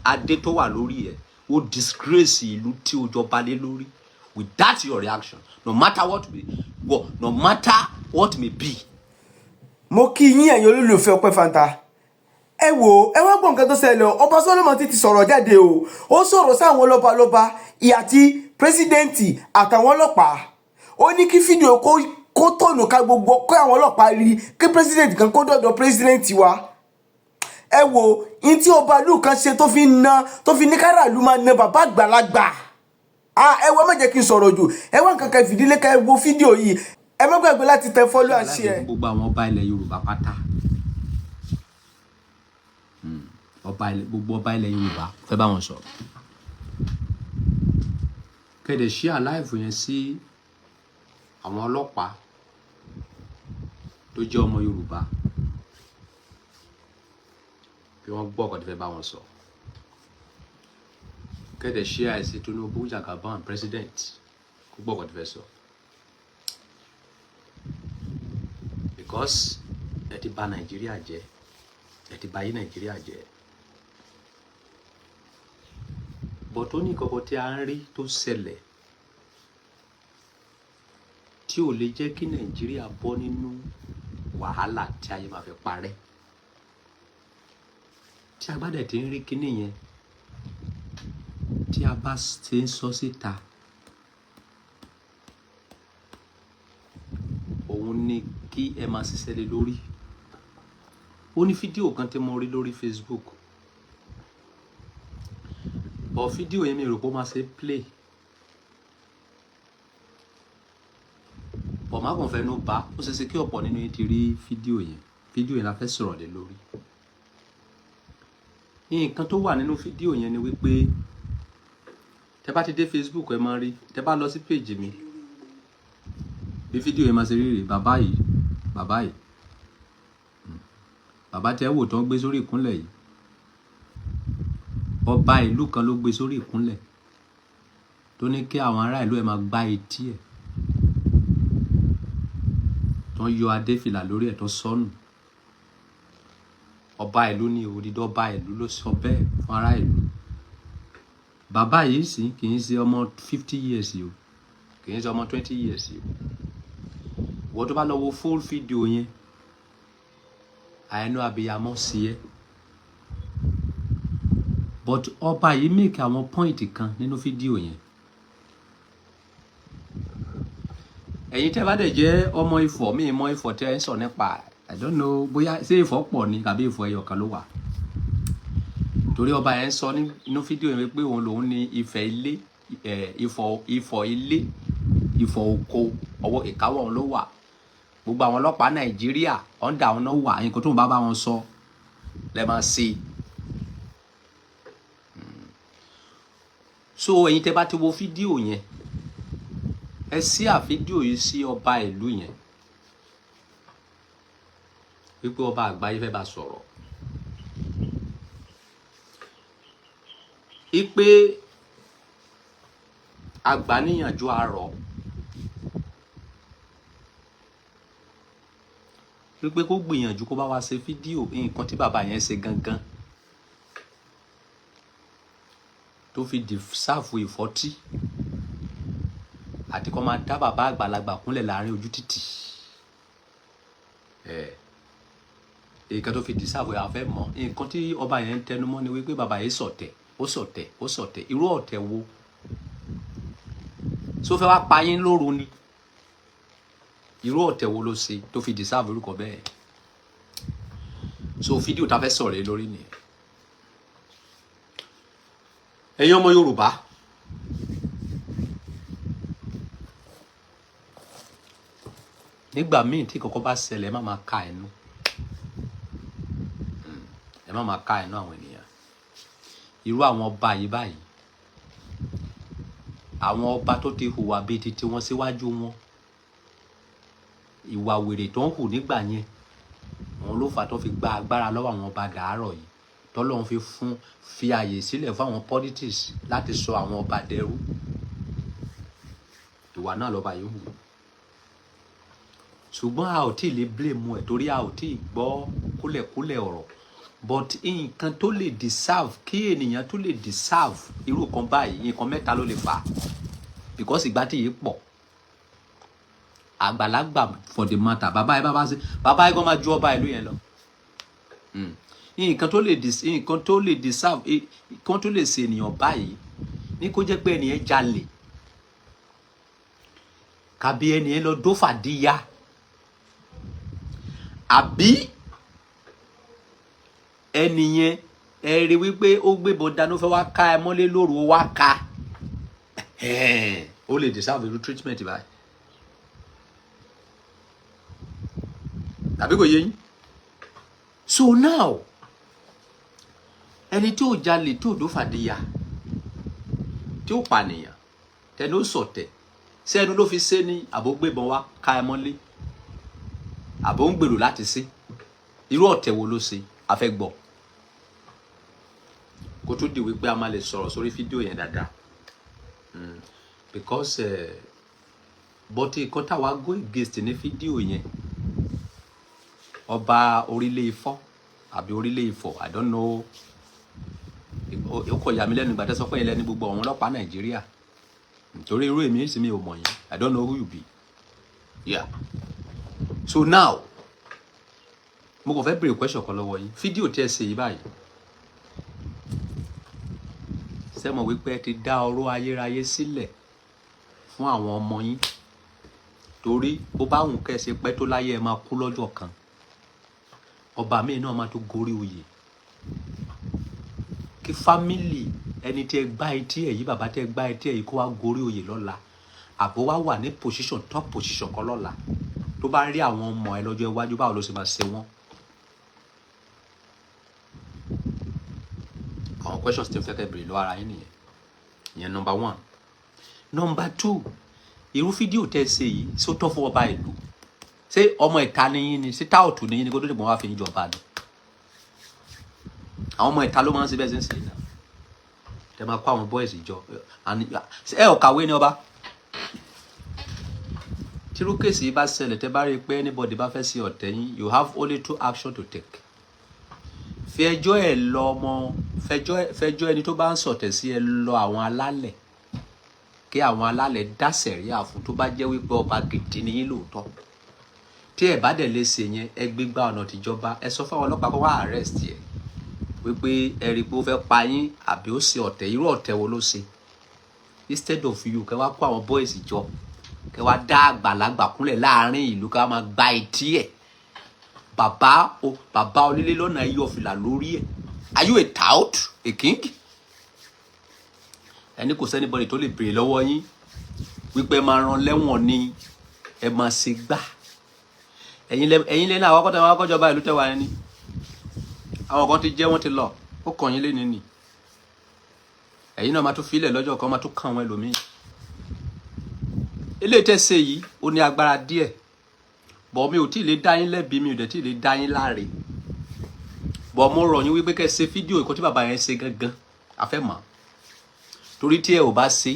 adé tó wà lórí ẹ̀ ó disgrace ìlú tí ó jọba lé lórí. With that your reaction, no matter what may be. Mo kí yín ẹ̀yin olólùfẹ́ Ọpẹ́ Fanta. Ẹ wò, ẹ wá gbọ́ nǹkan tó ṣẹlẹ̀. Ọba Solomon ti sọ̀rọ̀ jáde o. Ó sọ̀rọ̀ sáwọn lọ́balọ́ba àti pírẹsidẹ́ǹtì àtàwọn ọlọ́pàá. Ó ní kí fídíò kó tọ̀nù ká gbogbo kó àwọn ọlọ́pàá rí kí pírẹsidẹ́ǹtì kan kó dọ̀dọ̀ pírẹsidẹ́ǹtì wa. Ẹ wò, in tí ọba ìlú kan ṣe tó fi ní káràlú máa na bàbá àgbàlagbà. Ẹ wò, má jẹ́ kí n sọ̀rọ̀ jù. Ẹ wá nǹkan kan fìdílé ká ẹ wo fídíò yìí. Ẹ má gbàgbé láti tẹ follow and share. Gbogbo àwọn ọba ilẹ̀ Yorùbá pátá. Gbogbo ọba ilẹ̀ Yorùbá fẹ́ bá wọn sọ̀rọ̀. Kẹ́dẹ̀ share live yẹn sí àwọn ọlọ́pàá tó jẹ́ ọmọ Yorùbá. Bí wọ́n gbọ́ ọ̀kọ̀ tí fẹ́ bá wọn sọ. Kẹ́dẹ̀ share sí Tinubu Jagaban president kó gbọ́ ọ̀kọ̀ tí fẹ́ sọ. Because ẹ ti bà Nàìjíríà jẹ́, ẹ ti bà yí Nàìjíríà jẹ́. But ó ní kọ̀kọ̀ tí a ń rí tó ṣẹlẹ̀ tí ò lè jẹ́ kí Nàìjíríà bọ́ nínú wàhálà tí ayé máa fẹ́ parẹ́. Tí a bá dẹ̀ ti ń rí kíní yẹn, tí a bá ti ń sọ síta, òun ni kí ẹ máa ṣiṣẹ́ lé lórí. Ó ní fídíò kan tí mo rí lórí Facebook. But fídíò yẹn mi rò pé ó máa ṣe play. But má kàn fẹnu bà, ó ṣeéṣe kí ọ̀pọ̀ nínú yín ti rí fídíò yẹn. Fídíò yẹn la fẹ́ sọ̀rọ̀ lé lórí. Nǹkan tó wà nínú fídíò yẹn ni wípé tẹ́ bá ti dé Facebook ẹ máa rí, tẹ́ bá lọ sí page mi. Bí fídíò yẹn máa ṣe rí rèé, bàbá yìí. Bàbá tẹ́ wò tó ń gbé sórí ìkúnlẹ̀ yìí. Ọba ìlú kan ló gbé sórí ìkúnlẹ̀ tó ní kí àwọn ará ìlú ẹ máa gbá etí ẹ̀. Tó ń yọ adé fìlà lórí ẹ̀ tó sọnù. Ọba ìlú ni odidi ọba ìlú ló sọ bẹ́ẹ̀ fún ará ìlú. Bàbá yìí sì kì í ṣe ọmọ 50 years yìí o, kì í ṣe ọmọ 20 years yìí o. Wọ́n tó bá lọ wo full fídíò yẹn, àìnú abiyamọ sí ẹ. But ọba yìí make àwọn point kan nínú fídíò yẹn. Ẹ̀yin tẹ́ bá dẹ̀ jẹ́ ọmọ Ifọ̀, mi mọ Ifọ̀ tẹ́ ń sọ nípa, I don't know bóyá ṣé Ifọ̀ pọ̀ ni tàbí Ifọ̀ ẹyọ kan ló wà. Torí ọba yẹn sọ nínú fídíò yẹn pé òun lòun ní Ifẹ̀ ilé, Ifọ̀ ilé, Ifọ̀ oko, ọwọ́ ìkáwọ́ òun ló wà. Gbogbo àwọn ọlọ́pàá Nàìjíríà under àwọn náà wà. Nǹkan tó ń bá wọn sọ lẹ́ máa ṣe. So ẹ̀yin tẹ́ bá ti wo fídíò yẹn, ẹ sí fídíò yìí sí ọba ìlú yẹn. Wípé ọba àgbáyé fẹ́ bá sọ̀rọ̀. Ipe àgbàníyànjú àárọ̀. Wípé kó gbìyànjú kó bá wa ṣe fídíò nǹkan tí bàbá yẹn ṣe gangan. Tó fi sáàfù ìfọ́tí. Àti kó máa dá bàbá àgbàlagbà kúnlẹ̀ láàrin ojú títì. Nǹkan tó fi sáàfù yà fẹ́ mọ̀. Nǹkan tí ọba yẹn ń tẹnu mọ́ ni wípé bàbá yẹn ṣọ̀tẹ̀. Ó ṣọ̀tẹ̀. Irú ọ̀tẹ̀ wo? So fẹ́ wá pa yín lóru ni. Irú ọ̀tẹ̀ wo ló ṣe tó fi sáàfù orúkọ bẹ́ẹ̀? So fídíò tá fẹ́ sọ̀rọ̀ lórí nìyẹn. Ẹ̀yin ọmọ Yorùbá. Nígbà míì tí kọ̀kọ́ bá ṣẹlẹ̀ ẹ má máa ka ẹnu. Ẹ má máa ka ẹnu àwọn ènìyàn. Irú àwọn ọba yìí báyìí. Àwọn ọba tó ti hùwà bíi titi wọn síwájú wọn. Ìwà wèrè tó ń hù nígbà yẹn. Wọn ló fà tó fi gba agbára lọ́wọ́ àwọn ọba dàárọ̀ yìí. Tọ́lọ́run fi àyè sílẹ̀ fún àwọn politics láti sọ àwọn ọba dẹrú. Ìwà náà lọ́ba yìí hù. Ṣùgbọ́n a ò tí ì lè blame ẹ̀ torí a ò tí ì gbọ́ kúlẹ̀kúlẹ̀ ọ̀rọ̀ but nǹkan tó lè deserve kí ènìyàn tó lè deserve irú kan báyìí nǹkan mẹ́ta ló lè fà because ìgbà tí yìí pọ̀ àgbàlagbà for the matter bàbá yìí kan máa ju ọba ìlú yẹn lọ nǹkan tó lè deserve nǹkan tó lè ṣe ènìyàn báyìí ní kó jẹ́ pé ènìyàn jalè kàbí ènìyàn lọ dófàdíyà àbí ẹnìyẹn ẹ rí wípé ó gbébọn dáná fẹ́ wá ká ẹ mọ́lé lóru ó wá ká ó lè deserve irú treatment báyìí tàbí kò yé yín so now ẹni tí ò jalè tí ò dófàdíyà tí ò pànìyàn tẹnu ó sọ̀tẹ̀ sẹ́nu ló fi ṣe ní àbó gbébọn wá ká ẹ mọ́lé àbó ń gbèrò láti ṣe irú ọ̀tẹ̀ wo ló ṣe a fẹ́ gbọ́ kó tó di wípé a máa lè sọ̀rọ̀ sórí fídíò yẹn dáadáa because bọ́tí nǹkan táwa go against ní fídíò yẹn ọba orílẹ̀ Ifọ̀ àbí orílẹ̀ Ifọ̀ I don't know ó kọ̀ yà mí lẹ́nu ìgbà tẹ́ sọ pé yẹn lẹ́ni gbogbo àwọn ọlọ́pàá Nàìjíríà nítorí irú èmi sì mi ò mọ̀ yín I don't know who you be yeah so now mo kàn fẹ́ béèrè question kan lọ́wọ́ yín fídíò tí ẹ ṣe yìí báyìí ṣé mọ̀ wípé ẹ ti dá ọ̀rọ̀ ayérayé sílẹ̀ fún àwọn ọmọ yín torí bó bá wùn kẹ́ ẹ ṣe pẹ́ tó láyé ẹ máa kú lọ́jọ́ kan ọba míì náà máa tó gorí oyè kí fámìlì ẹni tí ẹ gbá etí ẹ yìí bàbá tí ẹ gbá etí ẹ yìí kó wá gorí oyè lọ́la àbó wá wà ní position top position kan lọ́la tó bá rí àwọn ọmọ ẹ lọ́jọ́ iwájú báwo ló ṣe máa ṣe wọ́n. àwọn questions tí n fẹ́ kẹ́ bèrè lọ́wọ́ ara yín nìyẹn ìyẹn number 1. number 2 irú fídíò tẹ́ ṣe yìí ṣó tọ́ fún ọba ìlú ṣé ọmọ ìta nìyí ni ṣé táòtù nìyí ni kó tó dìbò wá fi ń jọba ni àwọn ọmọ ìta ló máa ń ṣe bẹ́ẹ̀ ṣe ń ṣe náà tẹ́ máa kó àwọn boys jọ ẹ ò kàwé ní ọba tírú kéèsì yìí bá ṣẹlẹ̀ tẹ́ bá rí i pé anybody bá fẹ́ ṣe ọ̀tẹ̀ yín you have only 2 actions to take fi ẹjọ́ ẹ lọ ọmọ fẹjọ́ ẹni tó bá ń sọ̀tẹ̀ sí ẹ lọ àwọn alálẹ̀ kí àwọn alálẹ̀ dá sẹ̀ríà fún tó bá jẹ́ wípé ọba gidi ni yín lóòótọ́ tí ẹ bá dẹ̀ lè ṣe yẹn ẹ gbégbá ọ̀nà tìjọba ẹ sọ fáwọn ọlọ́pàá kó wá arrest ẹ wípé ẹ rí i pé ó fẹ́ pa yín àbí ó ṣe ọ̀tẹ̀ irú ọ̀tẹ̀ wo ló ṣe instead of you kẹ́ wá kó àwọn boys jọ kẹ́ wá dá àgbàlagbà kúnlẹ̀ láàrin ìlú kẹ́ wá máa gba etí ẹ̀ bàbá onílé lọ́nà yọ fìlà lórí ẹ̀ are you a tout a king ẹni kò sẹ́nibọ́dì tó lè béèrè lọ́wọ́ yín wípé ẹ máa ran lẹ́wọ̀n ni ẹ máa ṣe gbà ẹ̀yin lẹ́nu àwọn akọ́jọba ìlú tẹ́wà ẹni àwọn kan ti jẹ́ wọ́n ti lọ ó kàn yín lẹ́ni nì ẹ̀yin náà máa tún filẹ̀ lọ́jọ́ kan máa tún kàn wọ́n ẹlòmíì eléyìí tẹ́ ṣe yìí ó ní agbára díẹ̀ bọ̀ mi ò tí ì lè dá yín lẹ́bi mi ò dẹ̀ tí ì lè dá yín láre bọ̀ mo rọ̀ yín wípé kẹ́ ṣe fídíò ìkọ́ tí bàbá yẹn ṣe gangan afẹ́ mọ̀ torí tí ẹ ò bá ṣe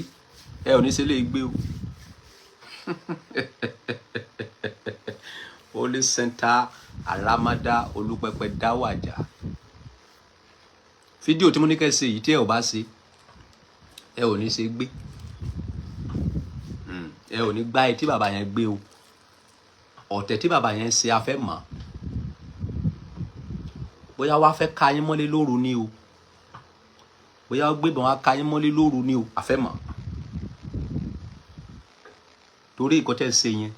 ẹ ò ní ṣe lè gbé o Holy Center Aramada Olúpẹpẹ Dáwàjà fídíò tí mo ní kẹ́ ṣe yìí tí ẹ ò bá ṣe ẹ ò ní ṣe gbé ẹ ò ní gbá ẹ tí bàbá yẹn gbé o ọ̀tẹ̀ tí bàbá yẹn ṣe afẹ́ mọ̀ bóyá wàá fẹ́ ka yín mọ́lé lóru ni o bóyá gbébọn wá ka yín mọ́lé lóru ni o afẹ́ mọ̀ torí ìkọ́ tẹ́ ṣe yẹn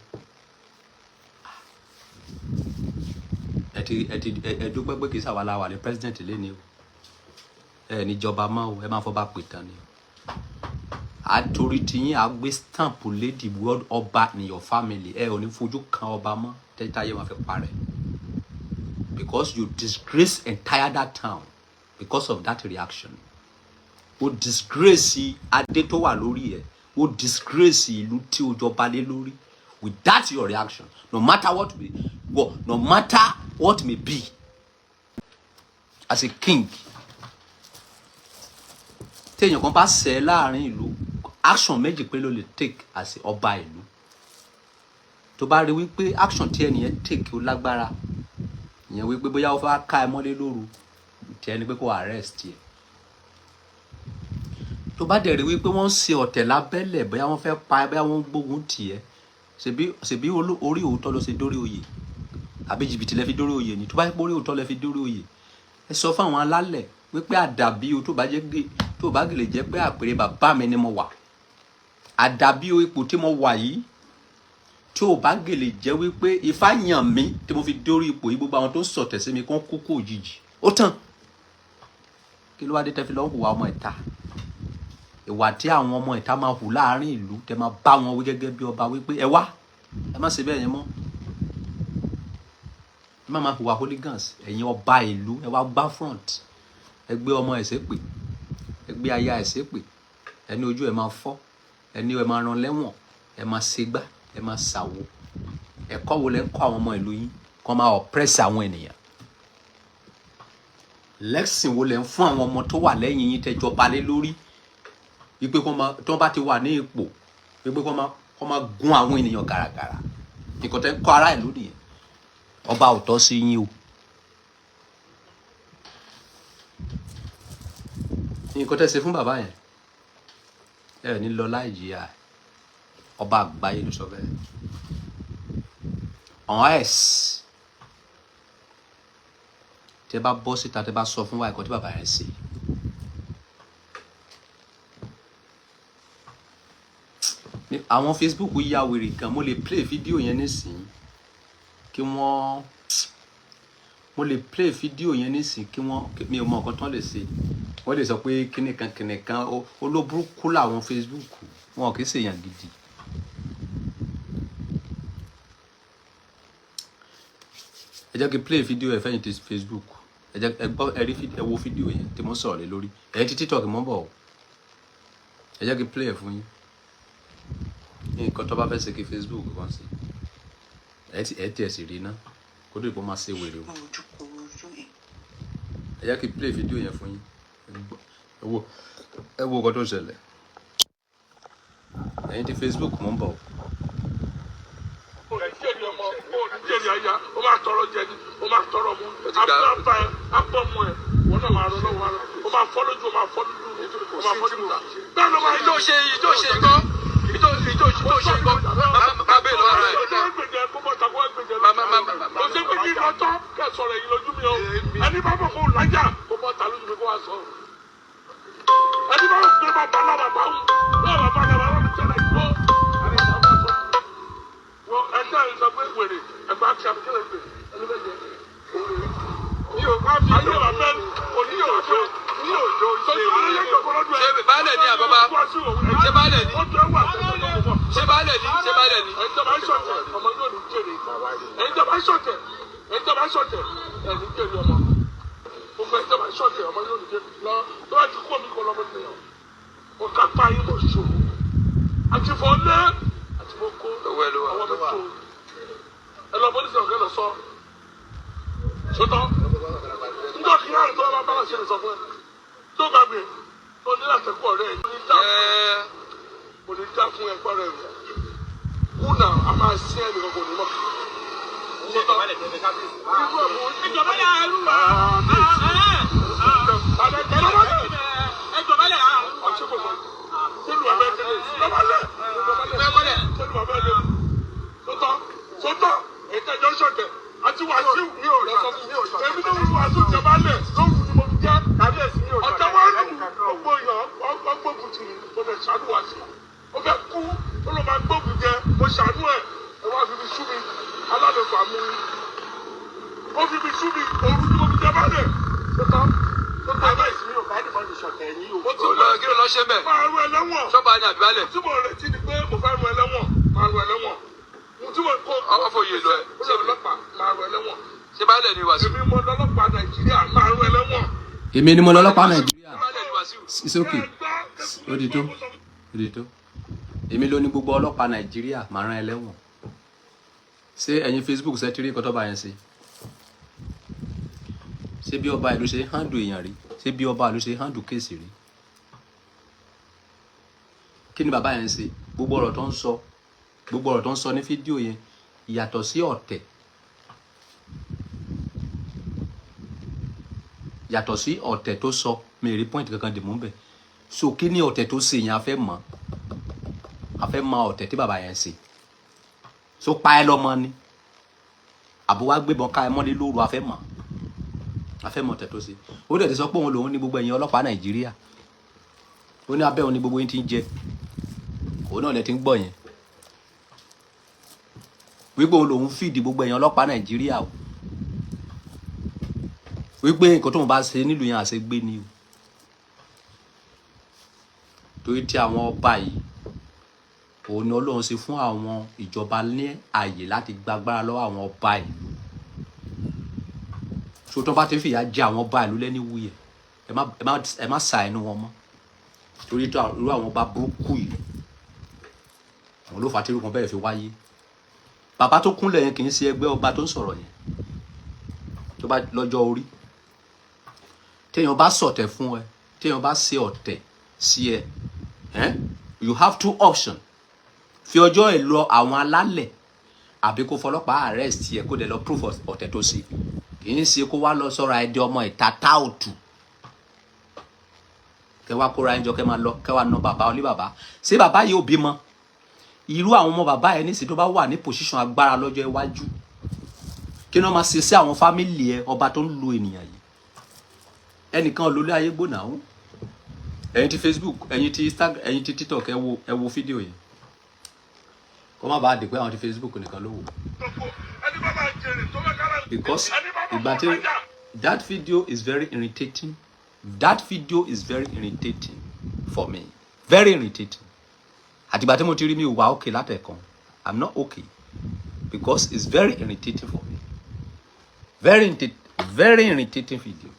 ẹ dúpẹ́ pé kì í ṣàwálà wà ní president lẹ́ni o ẹ níjọba mọ́ o ẹ máa fọ́ bá pè tán ni o àtòrí tiyín àgbé stamp lady world ọba ní your family ẹ ò ní fojú kan ọba mọ́ tẹ́tà yẹn máa fi parẹ́ because you disgrace entire that town because of that reaction o disgrace adé tó wà lórí ẹ o disgrace ìlú tí o jọba lé lórí with that your reaction no matter what may be as a king téèyàn kan bá ṣẹ̀ láàrin ìlú action méjì pé ló lè take as ọba ìlú tó bá rí wípé action tí ẹnìyẹn take ó lágbára ìyẹn wípé bóyá ó fẹ́ ká ẹ mọ́lé lóru tiẹ̀ ni pé kó arrest ẹ̀. Tó bá dẹ̀ rí wípé wọ́n ń ṣe ọ̀tẹ̀ lábẹ́lẹ̀ bóyá wọ́n fẹ́ pa ẹ́ bóyá wọ́n gbógun tì ẹ́ ṣebí orí òótọ́ ló ṣe dórí oyè àbí jìbìtì lẹ fi dórí oyè ni. Tó bá yẹ pé orí òótọ́ lẹ fi dórí oyè ẹ sọ fún àwọn alálẹ̀ wípé àdàbí o tó bá gèlè jẹ́ pé àpèrè bàbá mi ni mo wà, àdàbí o ipò tí mo wà yìí tí ò bá gèlè jẹ́ wípé Ifá yàn mí tí mo fi dórí ipò yìí, gbogbo àwọn tó ń sọ̀tẹ̀ sí mi kán kúkú òjijì ó tàn. Kí ló wá dé tẹ́ fi lọ́ọ́ hùwà ọmọ ìta, ìwà tí àwọn ọmọ ìta máa hù láàrin ìlú tẹ́ máa bá wọn wí gẹ́gẹ́ bí ọba wípé ẹ wá ẹ má ṣe bẹ́ẹ̀ yẹn mọ́, ẹ má máa hùwà hooligans. Ẹ̀yin ọba ìlú ẹ wá gbá front, ẹ gbé ọmọ ẹ̀ ṣépè, ẹ gbé aya ẹ̀ ṣépè, ẹni ojú ẹ máa fọ́, ẹni ẹ máa rán lẹ́wọ̀n, ẹ máa ṣègbà, ẹ máa ṣàwo. Ẹ̀kọ́ wo lẹ ń kọ́ àwọn ọmọ ìlú yín kó máa oppress àwọn ènìyàn? Lẹ́sìn wo lẹ ń fún àwọn ọmọ tó wà lẹ́yìn yín tẹ́ jọba lé lórí wípé tí wọ́n bá ti wà ní ipò wípé kó máa gún àwọn ènìyàn gàràgàrà? Nǹkan tẹ́ ń kọ́ ará ìlú nìyẹn. Ọba ò tọ́ sí yín o. Nǹkan tẹ́ ṣe fún bàbá yẹn ẹ ní lọ láì jìyà. Ọba àgbáyé ló sọ bẹ́ẹ̀. Unless tẹ́ bá bọ́ síta tẹ́ bá sọ fún wa nǹkan tí bàbá yẹn ṣe. Àwọn Facebook ya wèrè kan, mo lè play fídíò yẹn nísìnyí kí wọ́n mi ò mọ nǹkan tán lè ṣe. Wọ́n lè sọ pé kíníkan olóburúkú làwọn Facebook, wọn kì í ṣèyàn gidi. Ẹ jẹ́ kí play fídíò ẹ̀ fẹ́yìn tí Facebook, ẹ wo fídíò yẹn tí mo sọ̀rọ̀ lé lórí. Ẹ̀yin tí TikTok mọ́ bọ̀ ẹ jẹ́ kí play ẹ̀ fún yín. Nǹkan tó bá fẹ́ ṣe kí Facebook wọ́n sí ẹ tí ẹ sì rí iná kó tó ìbọn máa ṣe wèrè o. Ẹ jẹ́ kí play fídíò yẹn fún yín. Ẹ wo nǹkan tó ṣẹlẹ̀. Ẹ̀yin tí Facebook mọ́ bọ̀. O máa tọrọ jẹ ni, o máa tọrọ mu, abúlé ẹ, abọ́mu ẹ, wọn náà máa rọ lọ́wọ́ ara, o máa fọ́ lójú, o máa fọ́ lójú, o máa fọ́ lójú. Bẹ́ẹ̀ ló máa ń ṣe gbọ́, ìtòṣe gbọ́, máa bẹ́ẹ̀ lọ́wọ́ rẹ̀. Ọjọ́ ẹgbẹ̀jẹ̀ kó bọ́ tàbí ẹgbẹ̀jẹ̀ lọ́wọ́. Kò sí pé kí n lọ́tọ́ kẹ́ sọ̀rọ̀ èyí lójú mi o. Ẹni bá bọ̀ kó lájà kó bọ́ ta lójú mi kó wá sọ. Ẹni bá bọ̀ pé bàbá lára bá wù, bẹ́ẹ̀ bàbá lára wọn ti tẹ̀lé ìgbó. Ẹjọ́ ìsọ pé wèrè ẹgbẹ́ àti àbíkẹ́lẹ̀ gbè ẹni méje. Mi ò bá fi ayé wa fẹ́ òní òjò ṣe baálẹ̀ ní àbábá ṣe baálẹ̀ ní ṣe baálẹ̀ ní ṣe baálẹ̀ ní. Ẹjọ́ bá ṣọ̀tẹ̀ ọmọ yóò ní jèrè. Ẹjọ́ bá ṣọ̀tẹ̀ ẹni jèrè ọmọ. Gbogbo ẹjọ́ bá ṣọ̀tẹ̀ ọmọ yóò ní jèrè. Lọ bá ti kú omi kọ lọ́mọ ènìyàn. Mo ká pa ayé mo ṣòro. Àti fọ́ lé àti mo kó àwọn mi tó. Ẹ lọ bọ́lí sọ̀rọ̀ kẹ́ lọ sọ. Sọ́tọ́. Nígbà kí náà tó bá bá ṣe lè sọ fún ẹ. Tó bá mi tó ní láti kú ọ̀rẹ́ ẹ̀. Mo ní já fún ẹ̀kọ́ rẹ̀ rẹ̀. Kúnà a máa ṣí ẹ̀ nìkan kò ní mọ̀. Ìjọba yà á rú wa. Ìjọba yà á. Ọ̀ṣẹ́ kò sọ. Sẹ́lu abẹ́ tẹ̀lé. Ìjọba lẹ̀. Sẹ́lu abẹ́ lẹ̀. Sọ́tọ̀ ètò ìjọ ṣọ̀tẹ̀ àti wàásù ní òòlù èmi ló wù wàásù ìjọba lẹ̀ lóhùn ni mo fi jẹ́ ọ̀tẹ̀ wọn lù ọgbọ èèyàn ọgbógun tì mo lè ṣàánú wàásù ó fẹ́ kú ó ló máa gbógun jẹ mo ṣàánú ẹ̀ ẹ wá fi mi sú mi alálòpàá mú ó fi mi sú mi òru ni mo fi jẹ́ bálẹ̀ sọ́tọ̀ abẹ́ ìsinmi ò bá nìkan lè ṣọ̀tẹ̀ ẹ̀yìn o. Kí ló lọ ṣe bẹ́ẹ̀? Máa rú ẹlẹ́wọ̀n. Ṣọ́ba ni àbíálẹ̀. Tí mo retí ni pé mo fẹ́ rú ẹlẹ́wọ̀n máa rú ẹlẹ́wọ̀n. Ọkọ̀ yìí lọ ẹ̀. Ṣé ọlọ́pàá máa rú ẹlẹ́wọ̀n? Ṣé baálẹ̀ ni Wàsíù? Èmi mo lọ́lọ́pàá Nàìjíríà máa rú ẹlẹ́wọ̀n. Èmi ni mo lọ́lọ́pàá Nàìjíríà. It's okay. Ó di tó. Èmi ló ní gbogbo ọlọ́pàá Nàìjíríà máa rán ẹlẹ́wọ̀n. Ṣé ẹ̀yin Facebook ṣe ti rí nǹkan tó bá yẹn ṣe? Ṣé bí ọba ìlú ṣe handle èèyàn rí? Ṣé bí ọba ìlú ṣe handle kéèsì rí? Kí ni bàbá yẹn ṣe? Gbogbo ọ̀rọ̀ tó ń sọ ní fídíò yẹn yàtọ̀ sí ọ̀tẹ̀. yàtọ̀ sí ọ̀tẹ̀ tó sọ mi rí point kankan dì mú bẹ̀ so kí ni ọ̀tẹ̀ tó ṣe yẹn a fẹ́ mọ̀ ọ̀tẹ̀ tí bàbá yẹn ṣe so pa ẹ lọ́mọ ni àbò wá gbébọn ká ẹ mọ́lé lóru a fẹ́ mọ̀ ọ̀tẹ̀ tó ṣe ó dẹ̀ ti sọ pé òun lòun ní gbogbo ẹ̀yin ọlọ́pàá Nàìjíríà ó ní abẹ́ òun ní gbogbo yín ti ń jẹ òun náà lẹ ti ń gbọ́ yẹn wípé òun lòun fìdí gbogbo ẹ̀yin ọlọ́pàá Nàìjíríà o wípé nǹkan tó ń bá ṣe nílùú yẹn àṣegbé ni o torí tí àwọn ọba yìí òun ni Ọlọ́run ṣe fún àwọn ìjọba ní ààyè láti gbàgbára lọ́wọ́ àwọn ọba ìlú so tó bá ti fìyà jẹ àwọn ọba ìlú lẹ́ni wúyẹ̀ ẹ má sa ẹnu wọn mọ́ torí tó irú àwọn ọba burúkú yìí àwọn ló fà tí irú kan bẹ́ẹ̀ fi wáyé bàbá tó kúnlẹ̀ yẹn kì í ṣe ẹgbẹ́ ọba tó ń sọ̀rọ̀ yẹn tó bá lọ́jọ́ orí téèyàn bá sọ̀tẹ̀ fún ẹ téèyàn bá ṣe ọ̀tẹ̀ sí ẹ you have two options fi ọjọ́ ẹ lọ àwọn alálẹ̀ àbí kó fọlọ́pàá arrest ẹ kó dẹ̀ lọ proof ọ̀tẹ̀ tó ṣe kì í ṣe kó wá lọ sọ́ra ẹ di ọmọ ìta táòtù kẹ wá kóra ẹjọ kẹ máa lọ kẹ wá ná bàbá olé bàbá ṣé bàbá yìí ò bímọ irú àwọn ọmọ bàbá ẹ nísìsiyìí tó bá wà ní position agbára lọ́jọ́ iwájú kí ni wọ́n máa ṣe sí àwọn fámìlì ẹ ọba tó ń lo ènìyàn yìí ẹnìkan olólè ayé gbóná ọ̀hún ẹ̀yin ti Facebook ẹ̀yin ti Instagram ẹ̀yin ti TikTok ẹ wo fídíò yìí kó má bàa dé pé àwọn ti Facebook nìkan ló wò because ìgbà tí that video is very irritating for me very irritating àtìgbà tí mo ti rí mi wà okay látẹ̀kan I'm not okay because it's very irritating for me very irritating video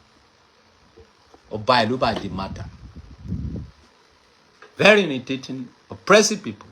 ọba ìlú bá di matter very irritating oppressive people.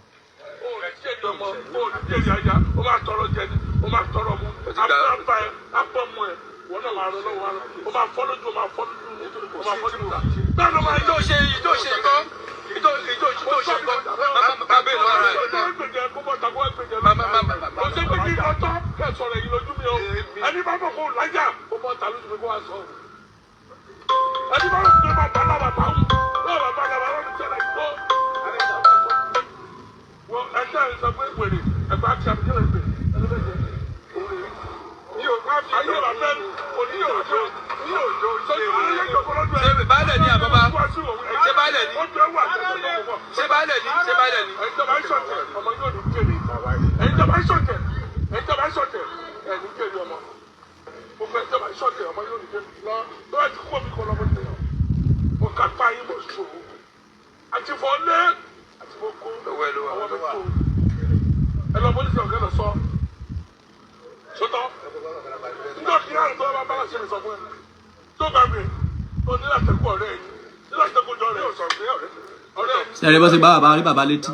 Ṣé bá ṣe bá bàbá rí bàbá létí.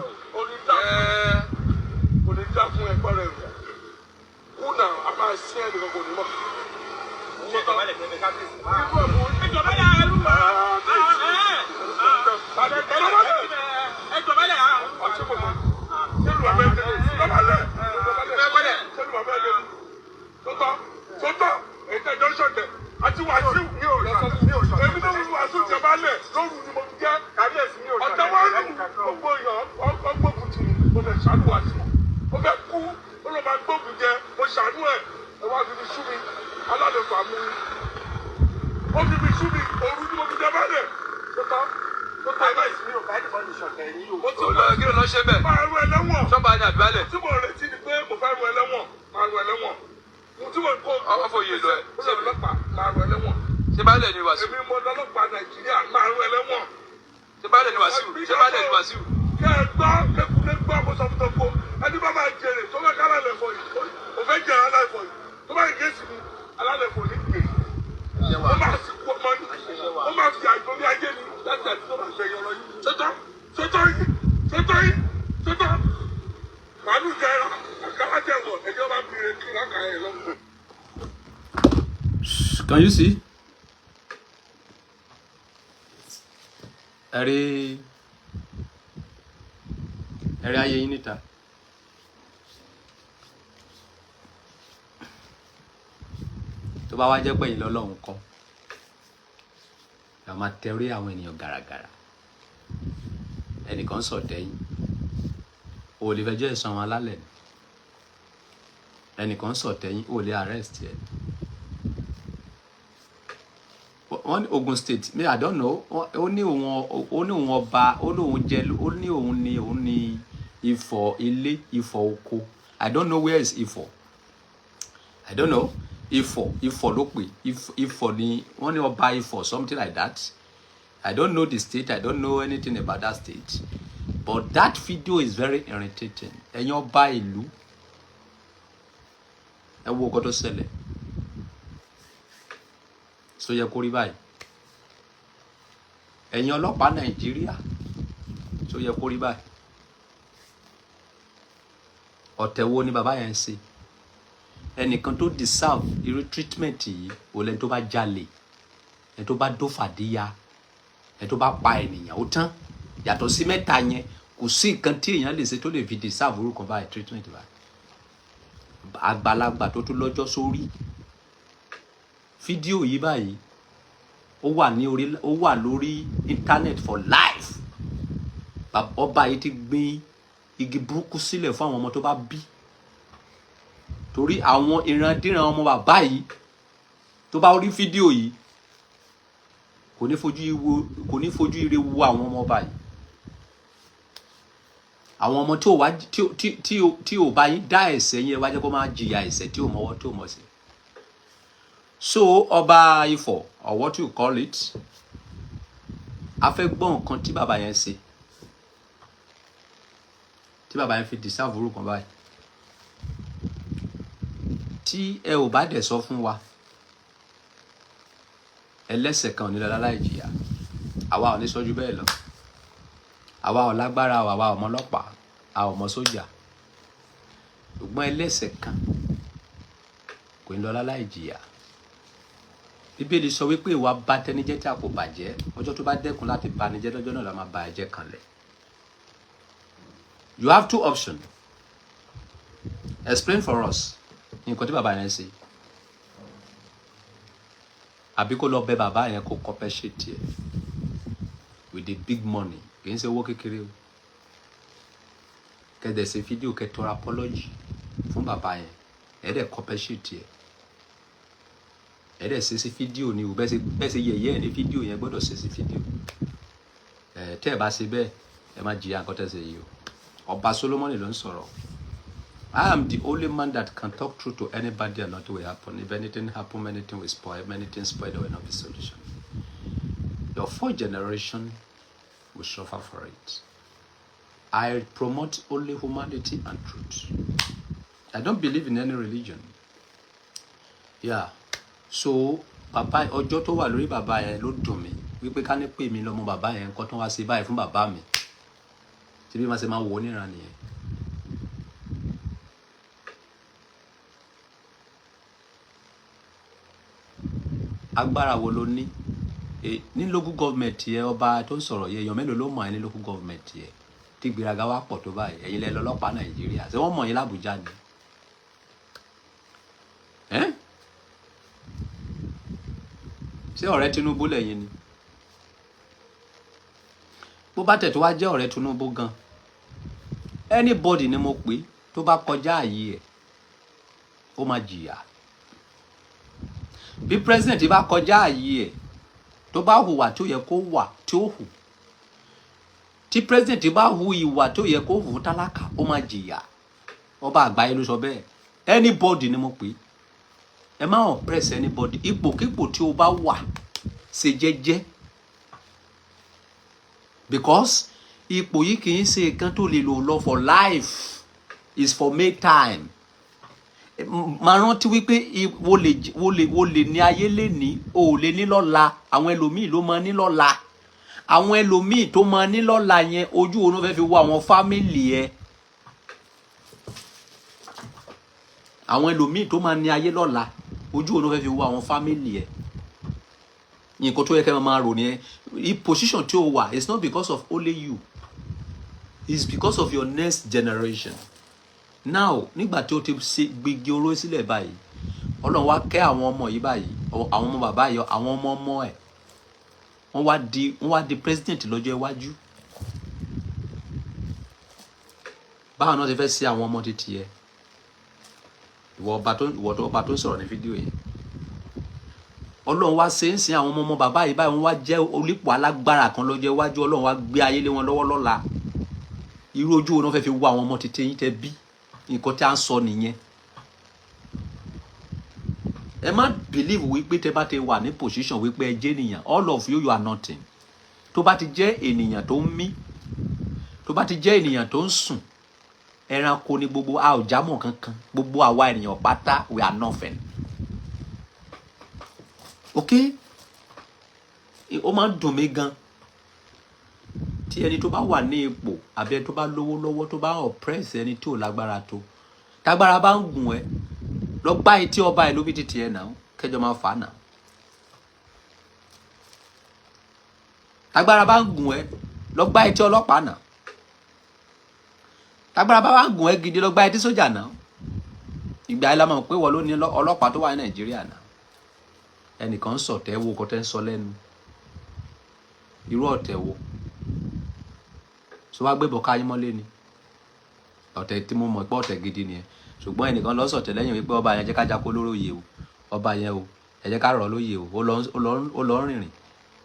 Can you see? Ẹ̀rí ayé yín níta. Tó bá wá jẹ́ pé ìlọ Ọlọ́run kọ́. ká máa tẹrí àwọn ènìyàn gàràgàrà ẹnìkan sọ̀tẹ́yìn o lè fẹjọ́ ẹ̀sùn àwọn alálẹ̀ ni ẹnìkan sọ̀tẹ́yìn o lè arrest ẹ̀ wọ́n ní Ogun State me I don't know ó ní òun ọba ó ní òun jẹ ó ní òun ní Ifọ̀ ilé Ifọ̀ oko I don't know where is Ifọ̀ I don't know Ifọ̀ ló pè Ifọ̀ ni wọ́n ní ọba Ifọ̀ something like that I don't know the state I don't know anything about that state but that video is very irritating ẹ̀yin ọba ìlú ẹ wo nǹkan tó ṣẹlẹ̀ so yẹ kó rí báyìí ẹ̀yin ọlọ́pàá Nàìjíríà so yẹ kó rí báyìí ọ̀tẹ̀ wo ni bàbá yẹn ń ṣe ẹnìkan tó deserve irú treatment yìí ò lẹ́ni tó bá jalè ẹni tó bá dófàdíyà ẹni tó bá pa ènìyàn ó tán yàtọ̀ sí mẹ́ta yẹn kò sí nǹkan tí èèyàn lè ṣe tó lè fi deserve orúkọ báyìí treatment báyìí àgbàlagbà tó tún lọ́jọ́ sórí fídíò yìí báyìí ó wà lórí internet for life ọba yìí ti gbin igi burúkú sílẹ̀ fún àwọn ọmọ tó bá bí torí àwọn ìrandíran ọmọ bàbá yìí tó bá rí fídíò yìí kò ní fojú ire wo àwọn ọmọ ọba yìí àwọn ọmọ tí ò bá yín dá ẹ̀ṣẹ̀ yẹn wá jẹ́ kó máa jìyà ẹ̀ṣẹ̀ tí ò mọwọ́ tí ò mọ̀ sí. So ọba Ifọ̀ or what you call it a fẹ́ gbọ́ nǹkan tí bàbá yẹn ṣe tí bàbá yẹn fi deserve orúkọ báyìí tí ẹ ò bá dẹ̀ sọ fún wa ẹlẹ́ṣẹ̀ kan ò ní lọ láláì jìyà àwa ò ní sọ́jú bẹ́ẹ̀ lọ àwa ò lágbára àwa ò mọ ọlọ́pàá àwa ò mọ sójà ṣùgbọ́n ẹlẹ́ṣẹ̀ kan kò ní lọ láláì jìyà Bíbélì sọ wípé ìwà bà tẹnijẹ́ tí a kò bàjẹ́ ọjọ́ tó bá dẹ́kun láti banijẹ́ lọ́jọ́ náà la máa ba ẹ̀jẹ̀ kanlẹ̀. You have two options. Explain for us nǹkan tí bàbá yẹn ṣe àbí kó lọ bẹ̀ bàbá yẹn kó compensate ẹ with the big money kì í ṣe owó kékeré o kẹ́dẹ̀ ṣe fídíò kẹ́tọ́ra apology fún bàbá yẹn ẹ̀ẹ́dẹ̀ compensate ẹ ẹ̀ẹ́dẹ̀ ṣe sí fídíò ni o bẹ́ẹ̀ ṣe yẹ̀yẹ́ ẹ̀ ní fídíò yẹn gbọ́dọ̀ ṣe sí fídíò tẹ́ ẹ bá ṣe bẹ́ẹ̀ ẹ má jìyà nǹkan tẹ́ ṣe yìí o ọba Solomoni ló ń sọ̀rọ̀ I am the only man that can talk truth to anybody and nothing will happen. If anything happen, anything will spoil. Anything spoil, there will not be solution. Your fourth generation will suffer for it. I promote only humanity and truth. I don't believe in any religion. Yeah. So, bàbá ọjọ́ tó wà lórí bàbá yẹn ló dùn mí. Wípé ká ní pè mí lọ́mọ bàbá yẹn nǹkan tó wá ṣe báyìí fún bàbá mi. Tí bí wọ́n ṣe máa wò ó níran nìyẹn. Agbára wo ló ní ní local government yẹ ọba tó ń sọ̀rọ̀ yẹ èèyàn mélòó ló mọ̀ ẹ́ ní local government yẹ tí gbéraga wá pọ̀ tó báyìí ẹ̀yin lẹ lọ́lọ́pàá Nàìjíríà ṣé wọ́n mọ̀ yín l'Àbújá ni ṣé ọ̀rẹ́ Tinubu lẹ́yìn ni bó bá tẹ̀ tó wá jẹ́ ọ̀rẹ́ Tinubu gan anybody ni mo pè tó bá kọjá àyè ẹ̀ ó máa jìyà bí president bá kọjá àyè ẹ̀ tó bá hùwà tó yẹ kó wà tí ó hù tí president bá hu ìwà tó yẹ kó hù tálákà ó máa jìyà ọba àgbáyé ló sọ bẹ́ẹ̀ anybody ni mo pè ẹ má oppress anybody ipòkípò tí o bá wà ṣe jẹ́jẹ́ because ipò yìí kì í ṣe nǹkan tó lè lò lọ for life is for make time máa rántí wípé wo lè ní ayé lè ní o ò lè ní lọ́la àwọn ẹlòmíì ló máa ní lọ́la àwọn ẹlòmíì tó máa ní lọ́la yẹn ojú òun fẹ́ fi wo àwọn fámìlì ẹ àwọn ẹlòmíì tó máa ní ayé lọ́la ojú òun fẹ́ fi wo àwọn fámìlì ẹ nǹkan tó yẹ kẹ́ máa rò ní ẹ position tí o wà it's not because of only you it's because of your next generation. Now nígbà tí o ti ṣe gbígi oró sílẹ̀ báyìí Ọlọ́run wá kẹ́ àwọn ọmọ yìí báyìí àwọn ọmọ bàbá yìí àwọn ọmọ ọmọ ẹ̀ wọ́n wá di president lọ́jọ́ iwájú. Báwo náà ti fẹ́ sí àwọn ọmọ títí ẹ ìwọ ọba tó ń sọ̀rọ̀ ní fídíò yẹn. Ọlọ́run wá ṣe ń sin àwọn ọmọ bàbá yìí báyìí wọ́n wá jẹ́ olípò alágbára kan lọ́jọ́ iwájú. Ọlọ́run wá gbé ayé lé wọn lọ́wọ́ lọ́la. Irú ojú wo náà fẹ́ fi wá àwọn ọmọ títí yín tẹ́ bí? Nǹkan tí a ń sọ nìyẹn. Ẹ má believe wípé tẹ́ bá ti wà ní position wípé ẹ jẹ́ ènìyàn. All of you are nothing. Tó bá ti jẹ́ ènìyàn tó ń mí, tó bá ti jẹ́ ènìyàn tó ń sùn, ẹranko ni gbogbo a ò jámọ́ kankan. Gbogbo àwa ènìyàn pátá we are nothing. Okay? Ó máa ń dùn mí gan tí ẹni tó bá wà ní ipò àbí ẹni tó bá lówó lọ́wọ́ tó bá oppress ẹni tí ò lágbára tó. Tágbára bá ń gùn ẹ́ lọ gbá etí ọba ẹ ló bí títí ẹ náà kẹjọ máa fà á náà. Tágbára bá ń gùn ẹ́ lọ gbá etí ọlọ́pàá náà. Tágbára bá ń gùn ẹ́ gidi lọ gbá etí sójà náà. Ìgbà ẹ la mọ̀ pé wọ́n ló ní ọlọ́pàá tó wà ní Nàìjíríà náà. Ẹnìkan sọ̀tẹ̀ wo kò tẹ́ ń sọ lẹ́nu. Irú ọ̀tẹ̀ wo? So wá gbébọn ká yín mọ́lé ni. Ọ̀tẹ̀ tí mo mọ̀ pé ọ̀tẹ̀ gidi nìyẹn. Ṣùgbọ́n ẹnìkan lọ sọ̀tẹ̀ lẹ́yìn wípé ọba yẹn jẹ́ ká jákó lóróyè o. Ọba yẹn o, ẹ jẹ́ ká rọ̀ lóyè o. Ó lọ rìnrìn.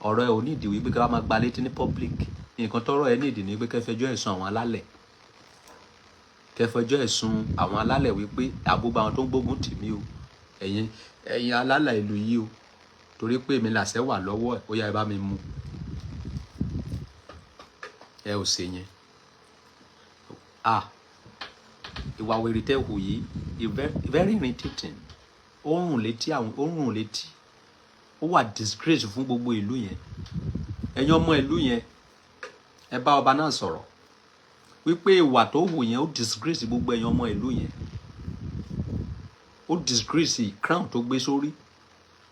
Ọ̀rọ̀ ẹ ò ní ìdí wípé ká máa gba létí ní public. Nǹkan tọ́rọ̀ ẹ ní ìdí ni wípé kẹ́ fẹjọ́ ẹ̀sùn àwọn alálẹ̀. Kẹ́ fẹjọ́ ẹ̀sùn àwọn alálẹ̀ wípé àbúgbà àwọn tó ń gbógun tì mí o. Ẹ̀yin alálẹ̀ ìlú yìí o. Torí pé èmi làṣẹ wà lọ́wọ́ ẹ̀ ó yá ẹ bá mi mú. Ẹ ò ṣe yẹn. Ìwà wèrè tẹ́ hù yìí very irritating. Ó rùn létí. Ó wà disgrace fún gbogbo ìlú yẹn. Ẹ̀yin ọmọ ìlú yẹn ẹ bá ọba náà sọ̀rọ̀ wípé ìwà tó hù yẹn ó disgrace gbogbo ẹ̀yin ọmọ ìlú yẹn. Ó disgrace crown tó gbé sórí.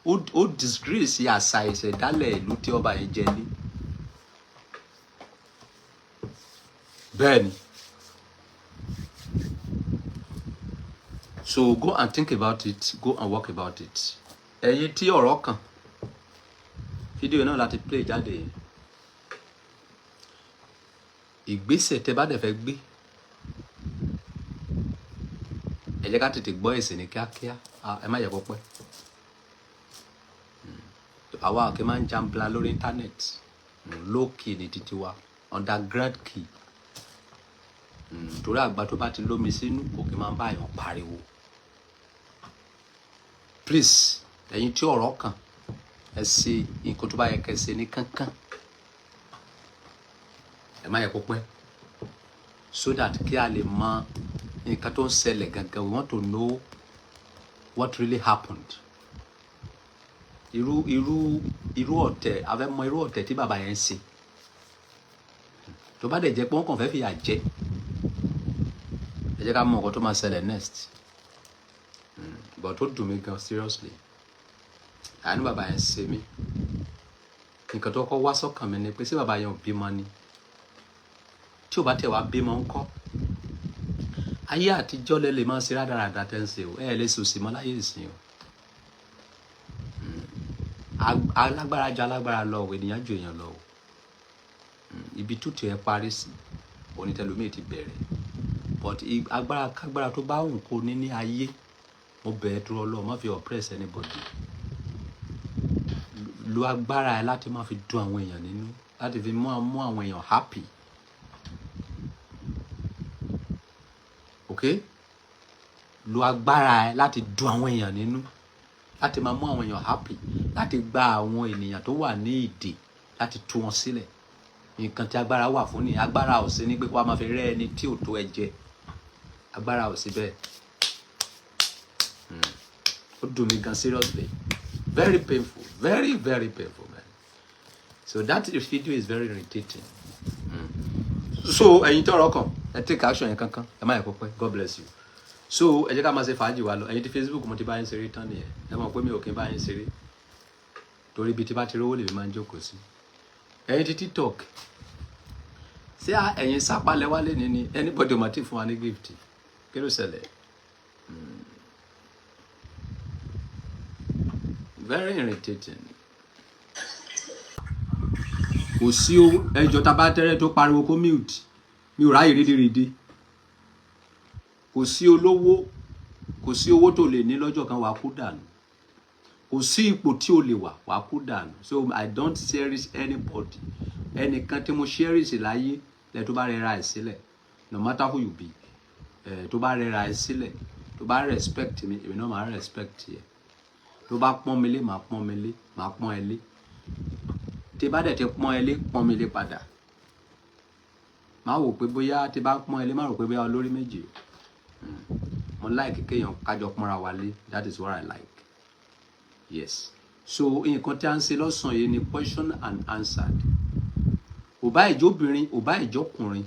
Ó disgrace àṣà ìṣẹ̀dálẹ̀ ìlú tí ọba yẹn jẹ ní. Bẹ́ẹ̀ni. So go and think about it. Go and work about it. Ẹ̀yin tí ọ̀rọ̀ kàn. Fídíò náà láti play jáde. Ìgbésẹ̀ tẹ́ bá dẹ̀ fẹ́ gbé. Ẹ jẹ́ ká tètè gbọ́ èsì ní kíákíá. Ẹ má yẹ kó pẹ́. Àwa kì í máa ń jambla lórí internet. Low key ni títí wa. Underground key. Torí àgbà tó bá ti lómi sínú kò kí máa ń bá èèyàn pariwo. Please, ẹ̀yin tí ọ̀rọ̀ kàn, ẹ ṣe nǹkan tó bá yẹ kẹ́ ṣe ní kánkán. Ẹ má yẹ kó pẹ́. So that kí a lè mọ nǹkan tó ń ṣẹlẹ̀ gangan. We want to know what really happened. Irú ọ̀tẹ̀, a fẹ́ mọ irú ọ̀tẹ̀ tí bàbá yẹn ń ṣe. Tó bá dẹ̀ jẹ́ pé wọ́n kàn fẹ́ fìyà jẹ. Ẹ jẹ́ ká mọ nǹkan tó máa ṣẹlẹ̀ next. But ó dùn mí gan seriously. Àánú bàbá yẹn ṣe mí. Nǹkan tó kọ́ wá sọ́kàn mi ni pé ṣé bàbá yẹn ò bímọ ni? Tí ò bá tẹ̀ wá bímọ ńkọ́? Ayé àtijọ́ lẹ lè máa ṣe rádaràda tẹ́ ń ṣe o. Ẹ lè sòsì mọ́ láyé ìsìn o. Alágbára ju alágbára lọ o, ènìyàn ju èèyàn lọ o. Ibi tútù ẹ parí sí onítẹ̀lómi ti bẹ̀rẹ̀. But agbára kágbára tó bá wù kó ní ayé, mo bẹ̀ ẹ́ dúró Ọlọ́run, má fi oppress anybody. Lo agbára ẹ láti má fi dùn àwọn èèyàn nínú, láti fi mú àwọn èèyàn happy. Okay? Lo agbára ẹ láti dùn àwọn èèyàn nínú, láti máa mú àwọn èèyàn happy, láti gba àwọn ènìyàn tó wà ní ìdè láti tú wọn sílẹ̀. Nǹkan tí agbára wà fún ni. Agbára ò sí ní pé kó máa fi rẹ́ ẹni tí ò tó ẹ jẹ. Agbára ò sí bẹ́ẹ̀. Ó dùn mí gan seriously. Very painful. Very, very painful, man. So that video is very irritating. So ẹ̀yin tọ́rọ̀ kàn, ẹ take action yẹn kankan. Ẹ má yẹ kó pẹ́. God bless you. So ẹ jẹ́ ká máa ṣe fàájì wa lọ. Ẹ̀yin tí Facebook mo ti bá yín ṣeré tán nìyẹn. Ẹ mọ̀ pé mi ò kí ń bá yín ṣeré. Torí ibi tí bá ti rówó lèmi máa ń jókòó sí. Ẹ̀yin tí TikTok. Ṣé ẹ̀yin sápálẹ̀ wálé ni anybody ò máa ti fún wa ní gift? Kí ló ṣẹlẹ̀? Very irritating. kò sí ẹjọ́ tabatẹ́rẹ́ tó pariwo kó mute mi ò ráyè rédèrèdè kò sí olówó kò sí owó tó lè ní lọ́jọ́ kan wà kú dànù kò sí ipò tí o lè wà kú dànù so I don't cherish anybody ẹnìkan tí mo cherish láyé lẹ tó bá rẹra ẹ̀ sílẹ̀ no matter who you be tó bá rẹra ẹ̀ sílẹ̀ tó bá respect mi èmi náà máa respect yẹ tó bá pọ́n mi lé máa pọ́n mi lé máa pọ́n ẹ lé tí bá dẹ̀ ti pọ́n ẹ lé pọ́n mi lé padà máa wò pé bóyá tí bá pọ́n ẹ lé máa rò pé bóyá olórí méjì mo like kéèyàn kájọ pọ́nra wa lé that is what I like yes so nǹkan tí a ń ṣe lọ́sàn yìí ni question and answered ò bá ìjóbìnrin ò bá ìjọkùnrin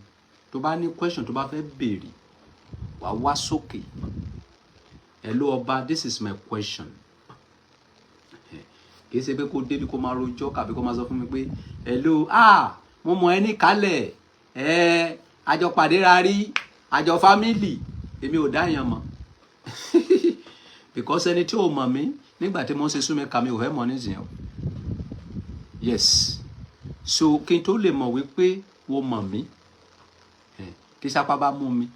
tó bá ní question tó bá fẹ́ béèrè wá wá sókè hello ọba this is my question kìí ṣe pé kó débi kó máa rojọ́ kàbí kó máa sọ fún mi pé hello mo mọ ẹni kálẹ̀ àjọ pàdé rárí àjọ family èmi ò dáyàn mọ́ because ẹni tí ò mọ̀ mí nígbà tí mo ń ṣe súnmẹ́ka mi ò fẹ́ mọ̀ nísìnyẹn yes so kí n tó lè mọ̀ wípé wo mọ̀ mí kí sápá bá mú mi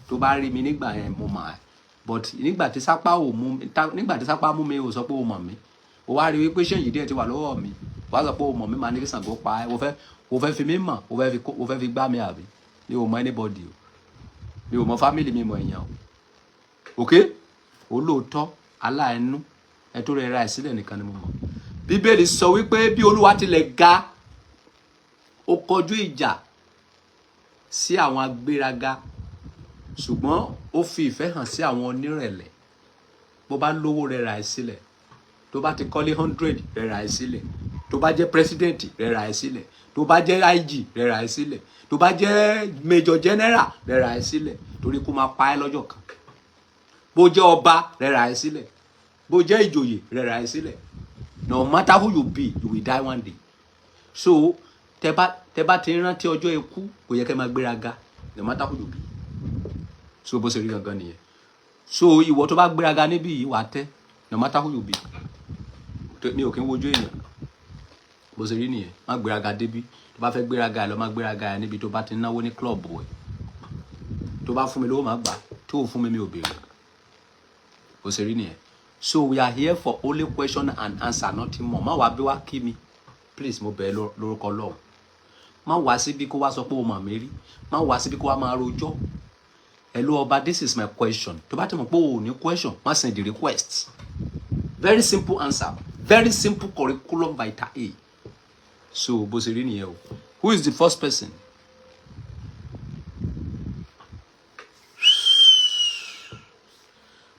tó bá rí mi nígbà yẹn mo mọ̀ ẹ́ but nígbà tí sápá mú mi ò sọ pé o mọ̀ mí o wá rí wípé ṣé yìí díẹ̀ ti wà lọ́wọ́ mi wàá sọ pé o mọ̀ mí máa ní kí Ṣàngó pa ẹ́ o fẹ́ fi mí mọ̀ o fẹ́ fi gbá mi àbí mi ò mọ̀ anybody o mi ò mọ̀ family mi mọ̀ èèyàn o ok olóòótọ́ aláàánú ẹ tó rẹ ra ẹ sílẹ̀ nìkan ni mo mọ̀ bíbélì sọ wípé bí Olúwa tilẹ̀ ga ó kọjú ìjà sí àwọn agbéraga ṣùgbọ́n ó fi ìfẹ́ hàn sí àwọn onírẹ̀lẹ̀ bó bá lówó rẹ ra ẹ sílẹ̀ tó bá ti kọ́lé 100 rẹ ra ẹ sílẹ̀ tó bá jẹ́ president rẹ ra ẹ sílẹ̀ tó bá jẹ́ IG rẹ ra ẹ sílẹ̀ tó bá jẹ́ major general rẹ ra ẹ sílẹ̀ torí kó máa pa ẹ́ lọ́jọ́ kan bó jẹ́ ọba rẹ ra ẹ sílẹ̀ bó jẹ́ ìjòyè rẹ ra ẹ sílẹ̀ no matter who you be you will die one day so tẹ bá ti rántí ọjọ́ ikú kò yẹ kẹ́ máa gbéraga no matter who you be so bó ṣe rí gangan nìyẹn so ìwọ tó bá gbéraga níbí yìí wà á tẹ́ no matter who you be mi ò kí ń wojú èèyàn bó ṣe rí nìyẹn má gbéraga débí tó bá fẹ́ gbéraga ẹ lọ má gbéraga ẹ níbi tó bá ti náwó ní club ẹ tó bá fún mi lówó má gbà tó ò fún mi mi ò béèrè bó ṣe rí nìyẹn so we are here for only question and answer nothing more má wá bí wá kí mi please mo bẹ̀ ẹ́ lórúkọ Ọlọ́run má wá síbi kó wá sọ pé o mọ̀ mí rí má wá síbi kó wá máa rojọ́ hello ọba this is my question tó bá ti mọ̀ pé o ò ní question má send the request very simple answer very simple curriculum vitae A so bó ṣe rí nìyẹn o who is the first person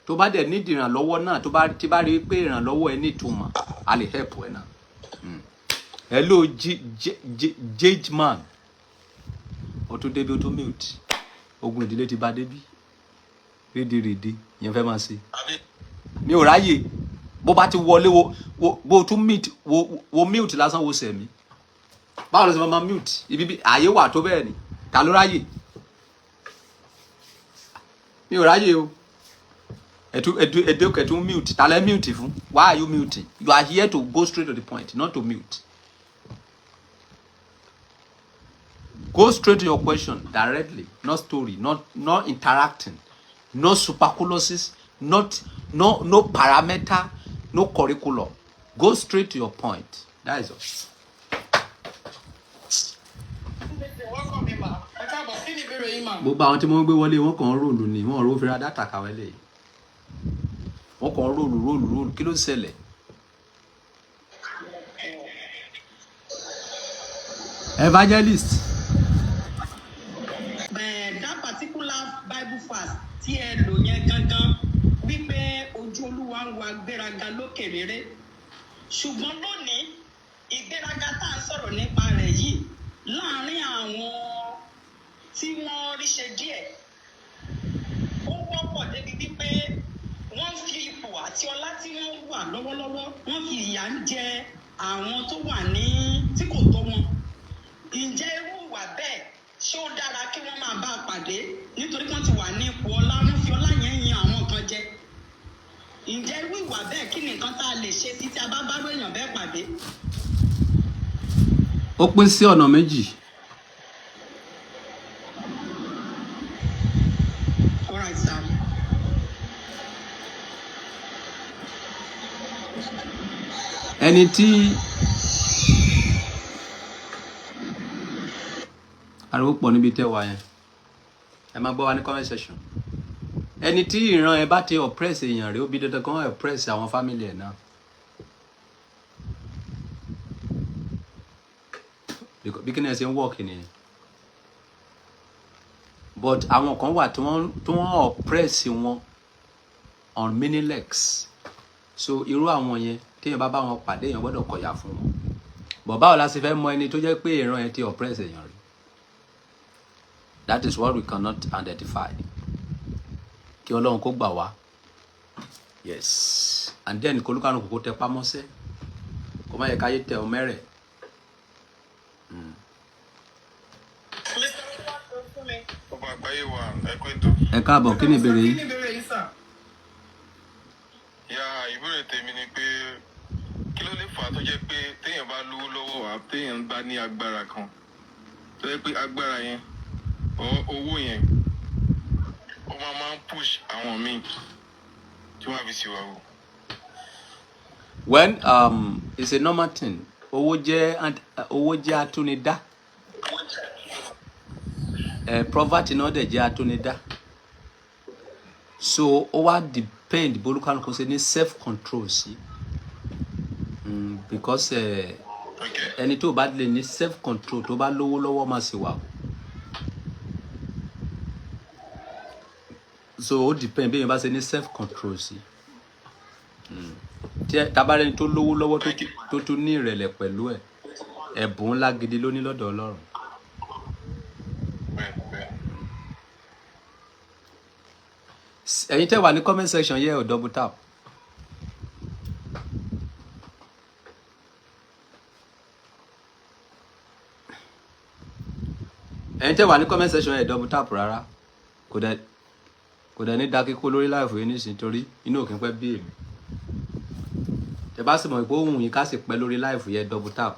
tó bá dẹ̀ ní ìrànlọ́wọ́ náà tó bá ti bá rí pé ìrànlọ́wọ́ ẹ ní ìtumọ̀ a lè help ẹ náà hello jage man o tó débi o tó mute ogun ìdílé ti bá débi rédèrèdè yẹn fẹ́ máa ṣe mi ò ráyè bó bá ti wọlé wo tún mute wo mute lásán wo sẹ̀mí báwo ló ṣe máa mute ibi ààyè wà tó bẹ́ẹ̀ ni ta ló ráyè mi ò ráyè o ẹ̀dùn mute ta lẹ́ mute fún why are you muting you are here to go straight to the point not to mute go straight to your question directly not story not interacting no superfluous no parameter no curriculum go straight to your point that is all. gbogbo àwọn tí mo ń gbé wọlé wọn kàn ń ròlù ni wọn ò rò fira dátà kàwé lè wọn kàn ń ròlù kí ló ń ṣẹlẹ̀. evangelist. that particular Bible verse tí ẹ lò yẹn gangan wípé ojú Olúwa ń wa gbéraga lókè rere ṣùgbọ́n lónìí ìgbéraga tá à ń sọ̀rọ̀ nípa rẹ̀ yìí láàárín àwọn tí wọ́n ríṣẹ́ díẹ̀ ó wọ́pọ̀ débi wípé wọ́n fi ipò àti ọlá tí wọ́n wà lọ́wọ́lọ́wọ́ wọ́n fi ìyà ń jẹ àwọn tó wà ní tí kò tó wọn. Ǹjẹ́ irú ìwà bẹ́ẹ̀ ṣé ó dára kí wọ́n máa bá a pàdé nítorí wọ́n ti wà ní ipò ọlá wọ́n fi ọlá yẹn yin àwọn kan jẹ? Ǹjẹ́ irú ìwà bẹ́ẹ̀ kí ni nǹkan tá a lè ṣe sí tí a bá bá èèyàn bẹ́ẹ̀ pàdé? ó pín sí ọ̀nà méjì. All right, sir. Ẹni tí ariwo pọ̀ níbi tẹ́ wà yẹn, ẹ máa gbọ́ wa ní comment section. Ẹni tí ìran ẹ bá ti oppress èèyàn rẹ̀ ó bí dandan kan oppress àwọn family ẹ̀ náà. Bí kí ni ẹ ṣe ń work nìyẹn. But àwọn kan wà tí wọ́n oppress wọn on many legs. So irú àwọn yẹn téèyàn bá wọn pàdé èèyàn gbọ́dọ̀ kọ̀yà fún wọn. But báwo la ṣe fẹ́ mọ ẹni tó jẹ́ pé ìran ẹ ti oppress èèyàn rí? That is what we cannot identify. Kí Ọlọ́run kó gbà wá. Yes. And then kolúkàrún kò tẹ pamọ́sẹ́. Kó má yẹ káyé tẹ ọ mẹ́rẹ̀. Ọba àgbáyé wa ẹ̀kọ́ ètò. Ẹ káàbọ̀, kí ni ìbéèrè yín? Ya ìbéèrè tèmi ni pé kí ló lè fà á tó jẹ́ pé téèyàn bá lówó lọ́wọ́ wa téèyàn bá ní agbára kan tó jẹ́ pé agbára yẹn owó yẹn ó máa ń push àwọn míì tí wọ́n á fi ṣìwà wò. When it's a normal thing. Owó jẹ́ atúnidá. Poverty náà dẹ̀ jẹ́ atúnidá. So ó wá depend bolúkàlù kò ṣe ní self control sí. Because ẹni tó bá lè ní self control tó bá lówó lọ́wọ́ máa ṣe wà. So ó depend bí èèyàn bá ṣe ní self control sí. Tí tabarẹni tó lówó lọ́wọ́ tó tún ní ìrẹ̀lẹ̀ pẹ̀lú ẹ̀, ẹ̀bùn ńlá gidi ló ní lọ́dọ̀ Ọlọ́run. Ẹ̀yin tẹ́ wà ní comment section yẹ ò double tap. Ẹ̀yin tẹ́ wà ní comment section yẹ double tap rárá. Kò dẹ̀ ní dákíkó lórí láìfò yìí nísìnyí torí inú òkè pẹ́ bí èmi. Tẹ́ bá sì mọ̀ pé ohun yìí ká sì pẹ́ lórí láìfò yẹ double tap.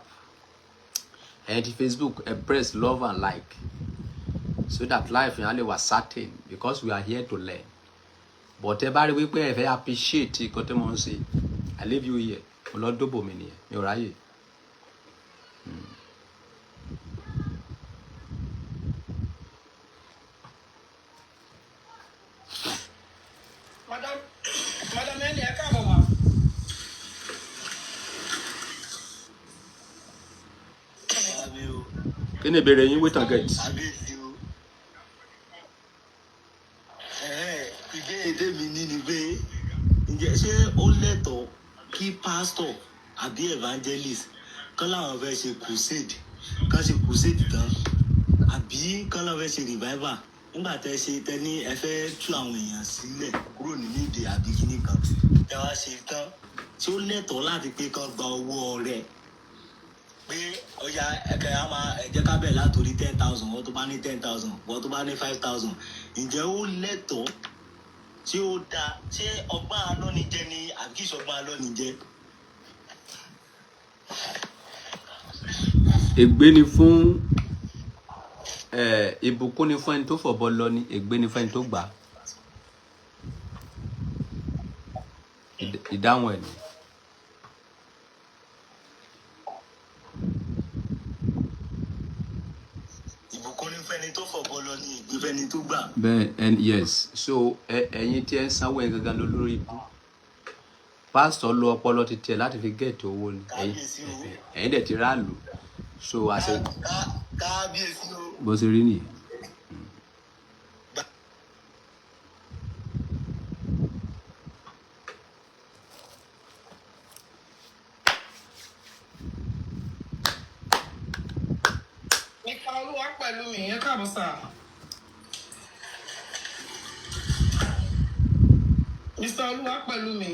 Ẹ̀yin ti Facebook ẹ press love and like so that life yẹn á lè wà certain because we are here to learn. But ẹ bá rí wípé ẹ fẹ́ appreciate nǹkan tí mo ń ṣe, I leave you here. Mo lọ dóbò mi nìyẹn, mi ò ráyè. Madam Ẹni ẹ káàbọ̀ wá. Kí ni ìbéèrè yín? Wait and get. Ìbéèrè tèmi ní ni pé ǹjẹ́ ṣé ó lẹ́tọ̀ọ́ kí pásítọ̀ àbí evangelist kán láwọn fẹ́ ṣe crusade kán ṣe crusade tán àbí kán láwọn fẹ́ ṣe revival nígbà tẹ́ ṣe tẹ́ ní ẹ fẹ́ tú àwọn èèyàn sílẹ̀ kúrò nínú ìdè àbí kíní kan tẹ́ wá ṣe tán ṣé ó lẹ́tọ̀ọ́ láti pé kán gba owó rẹ̀ pé ọjà ẹ̀kẹ́ á máa ẹ̀jẹ̀ ká bẹ̀ látòrí 10,000 wọ́n tó bá ní 10,000 wọ́n tó bá ní 5,000 ǹjẹ́ ó lẹ́tọ̀ọ́ tí ó dáa ṣé ọgbọ́n alọ́nijẹ ni àbí kì í ṣọgbọ́n alọ́nijẹ. Ègbé ni fún ìbùkún ni fún ẹni tó fọ̀bọ lọ ni, ègbé ni fún ẹni tó gbà. Ìdáhùn ẹ̀ ni. Ìbùkún ni fún ẹni tó fọ̀bọ lọ ni, ègbé fún ẹni tó gbà. Bẹ́ẹ̀ and yes, so ẹ̀yin tí ẹ ń sanwó ẹ̀ gangan lórí ibú. Pásítọ̀ lo ọpọlọ ti tiẹ̀ láti fi gẹ̀ẹ́tì owó ni. Ẹ̀yin dẹ̀ ti ráàlú. So àṣẹ kábíyèsí o. bó ṣe rí nìyẹn. Nípa Olúwa pẹ̀lú mi, ẹ káàbọ̀ sà. Mr. Olúwa pẹ̀lú mi.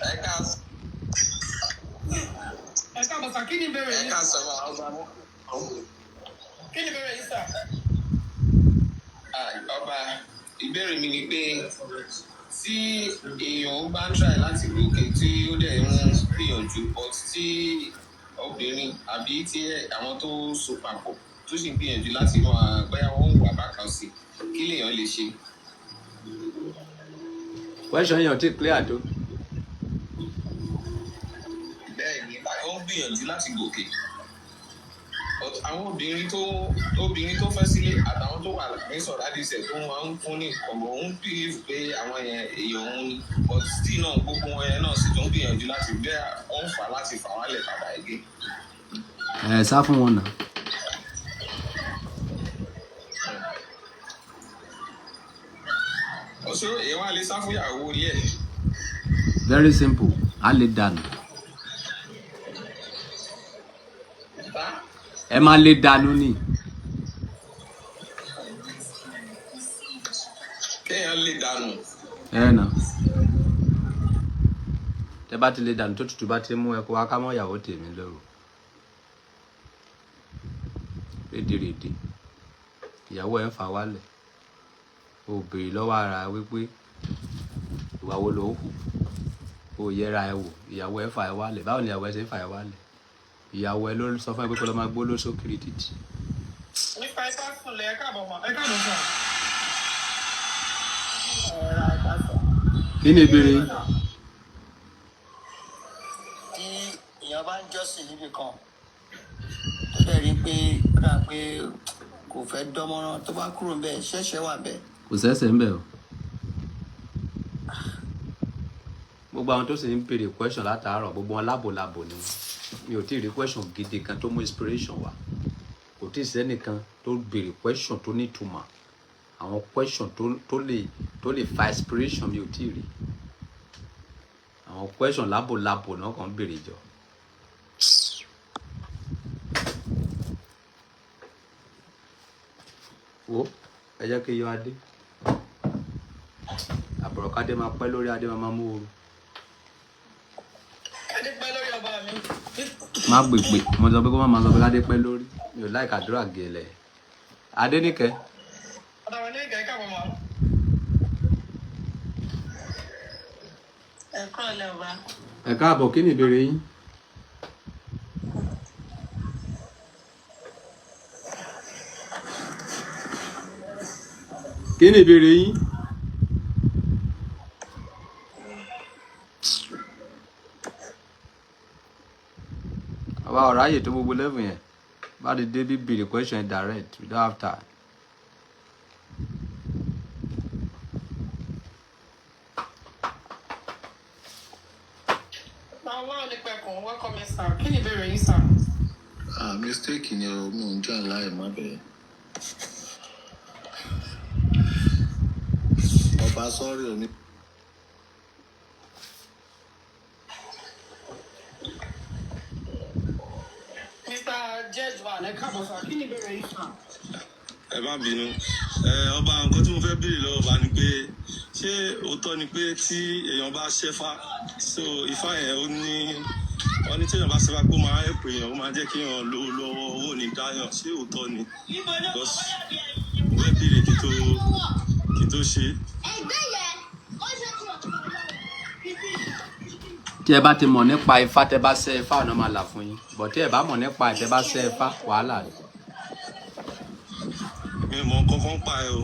Ẹ káàbọ̀ sà, kí ni ìbéèrè yín? Kí ni ìbéèrè yín sà? Ọba, ìbéèrè mi ni pé tí èèyàn bá ń try láti gòkè tí ó dẹ̀ ń gbìyànjú but tí obìnrin àbí tí àwọn tó so papọ̀ tó sì ń gbìyànjú láti máa bóyá wọ́n ń wà bákan sí kí lèèyàn lè ṣe. question yẹn ò tí clear tó. bẹ́ẹ̀ ni wọ́n ń gbìyànjú láti gòkè àwọn obìnrin tó fẹ́ sílé àtàwọn tó wà ní sọ̀rọ̀ àdìsẹ̀ tó máa ń fún ní ọ̀gbọ̀n ń bí pé àwọn yẹn èèyàn òun ni but still náà gbogbo wọn yẹn náà sì tó ń gbìyànjú láti bẹ́ẹ̀ wọ́n fà láti fà wálẹ̀ padà ẹgbẹ́. ẹ sá fún wọn náà. ọ̀ṣọ́ èèyàn á lè sá fún ìyàwó ilé ẹ̀. very simple á lè dànù. ẹ máa lè dànù ni. kéèyàn lè dànù. ẹ nà tẹ bá ti lè dànù tó tutù bá ti mú ẹ kó wá ká mọ́ ìyàwó tèmi lóru. rédèrèdè ìyàwó ẹ ń fà wálẹ̀ o béèrè lọ́wọ́ ara wípé ìwà wo ló hù o yẹra ẹ wò ìyàwó ẹ fà ẹ wálẹ̀ báwo ni ìyàwó ẹ ṣe ń fà ẹ wálẹ̀ ìyàwó ẹ ló sọ fún ẹ pé kó lọ máa gbó lóṣòkiri títì. nípa ẹ̀ka fúnlẹ̀ ẹ̀ka àbọ̀mọ̀ ẹ̀ka ló sọ. kí ni ìbéèrè yín. tí èèyàn bá ń jọ́sìn níbì kan tó dẹ̀ rí pé ó dà pé kò fẹ́ dánmọ́rán tó bá kúrò bẹ́ẹ̀ ṣẹ̀ṣẹ̀ wà bẹ́ẹ̀. kò sẹ́sẹ̀ ń bẹ̀ o. gbogbo àwọn tó sì ń béèrè question látàárọ̀ gbogbo wọn lábòlábò ni wọn mi ò tí ì rí question gidi kan tó mú inspiration wá kò tí ì sẹ́nìkan tó béèrè question tó nítumọ̀ àwọn question tó lè fa inspiration mi ò tí ì rí àwọn question lábòlábò náà kàn ń béèrè jọ. wo ẹ jẹ́ kí yọ adé àbùrọ̀kadé máa pẹ́ lórí adé máa mú ooru. adé pẹ́ lórí ọba mi. má gbègbè mo sọ pé kó má máa sọ pé adé pẹ́ lórí mi ò láì kàdúrà gẹ̀lẹ̀ Adéníkẹ́. ọ̀dọ̀ ní ìkẹ́ káàbọ̀ mọ́. ẹ̀kọ́ ọ̀lẹ́wà. ẹ káàbọ̀ kí ni ìbéèrè yín. kí ni ìbéèrè yín. àwa ọ̀rọ̀ ayè tó gbogbo level yẹn bá ti dé bí béèrè question direct we don't have time. Welcome, sir. Kí ni ìbéèrè yín, sir? Mistake ni o, mo ń jà láì má bẹ̀rẹ̀. Ọba sọ́rí omi. Mr. Jedwan, ẹ káàbọ̀, sir. Kí ni ìbéèrè yín, sir? Ẹ má bínú. Ọba nǹkan tí mo fẹ́ béèrè lọ́wọ́ ọba ni pé ṣé òótọ́ ni pé tí èèyàn bá ṣẹ́fá so ifá yẹn ó ní wọ́n ní tí èèyàn bá ṣẹ́fá pé ó máa ń pè èèyàn ó máa jẹ́ kí èèyàn lówó lọ́wọ́ owó ní dáyàn ṣé òótọ́ ni because mo fẹ́ béèrè kí tó ṣe. tí ẹ bá ti mọ̀ nípa ifá tẹ bá ṣẹ́ ifá ọ̀nà máa là fún yín bọ̀ tí ẹ bá mọ̀ nípa ẹ̀ tẹ bá ṣẹ́ ifá wàhálà ni. Mi mọ kankan pa ẹ o.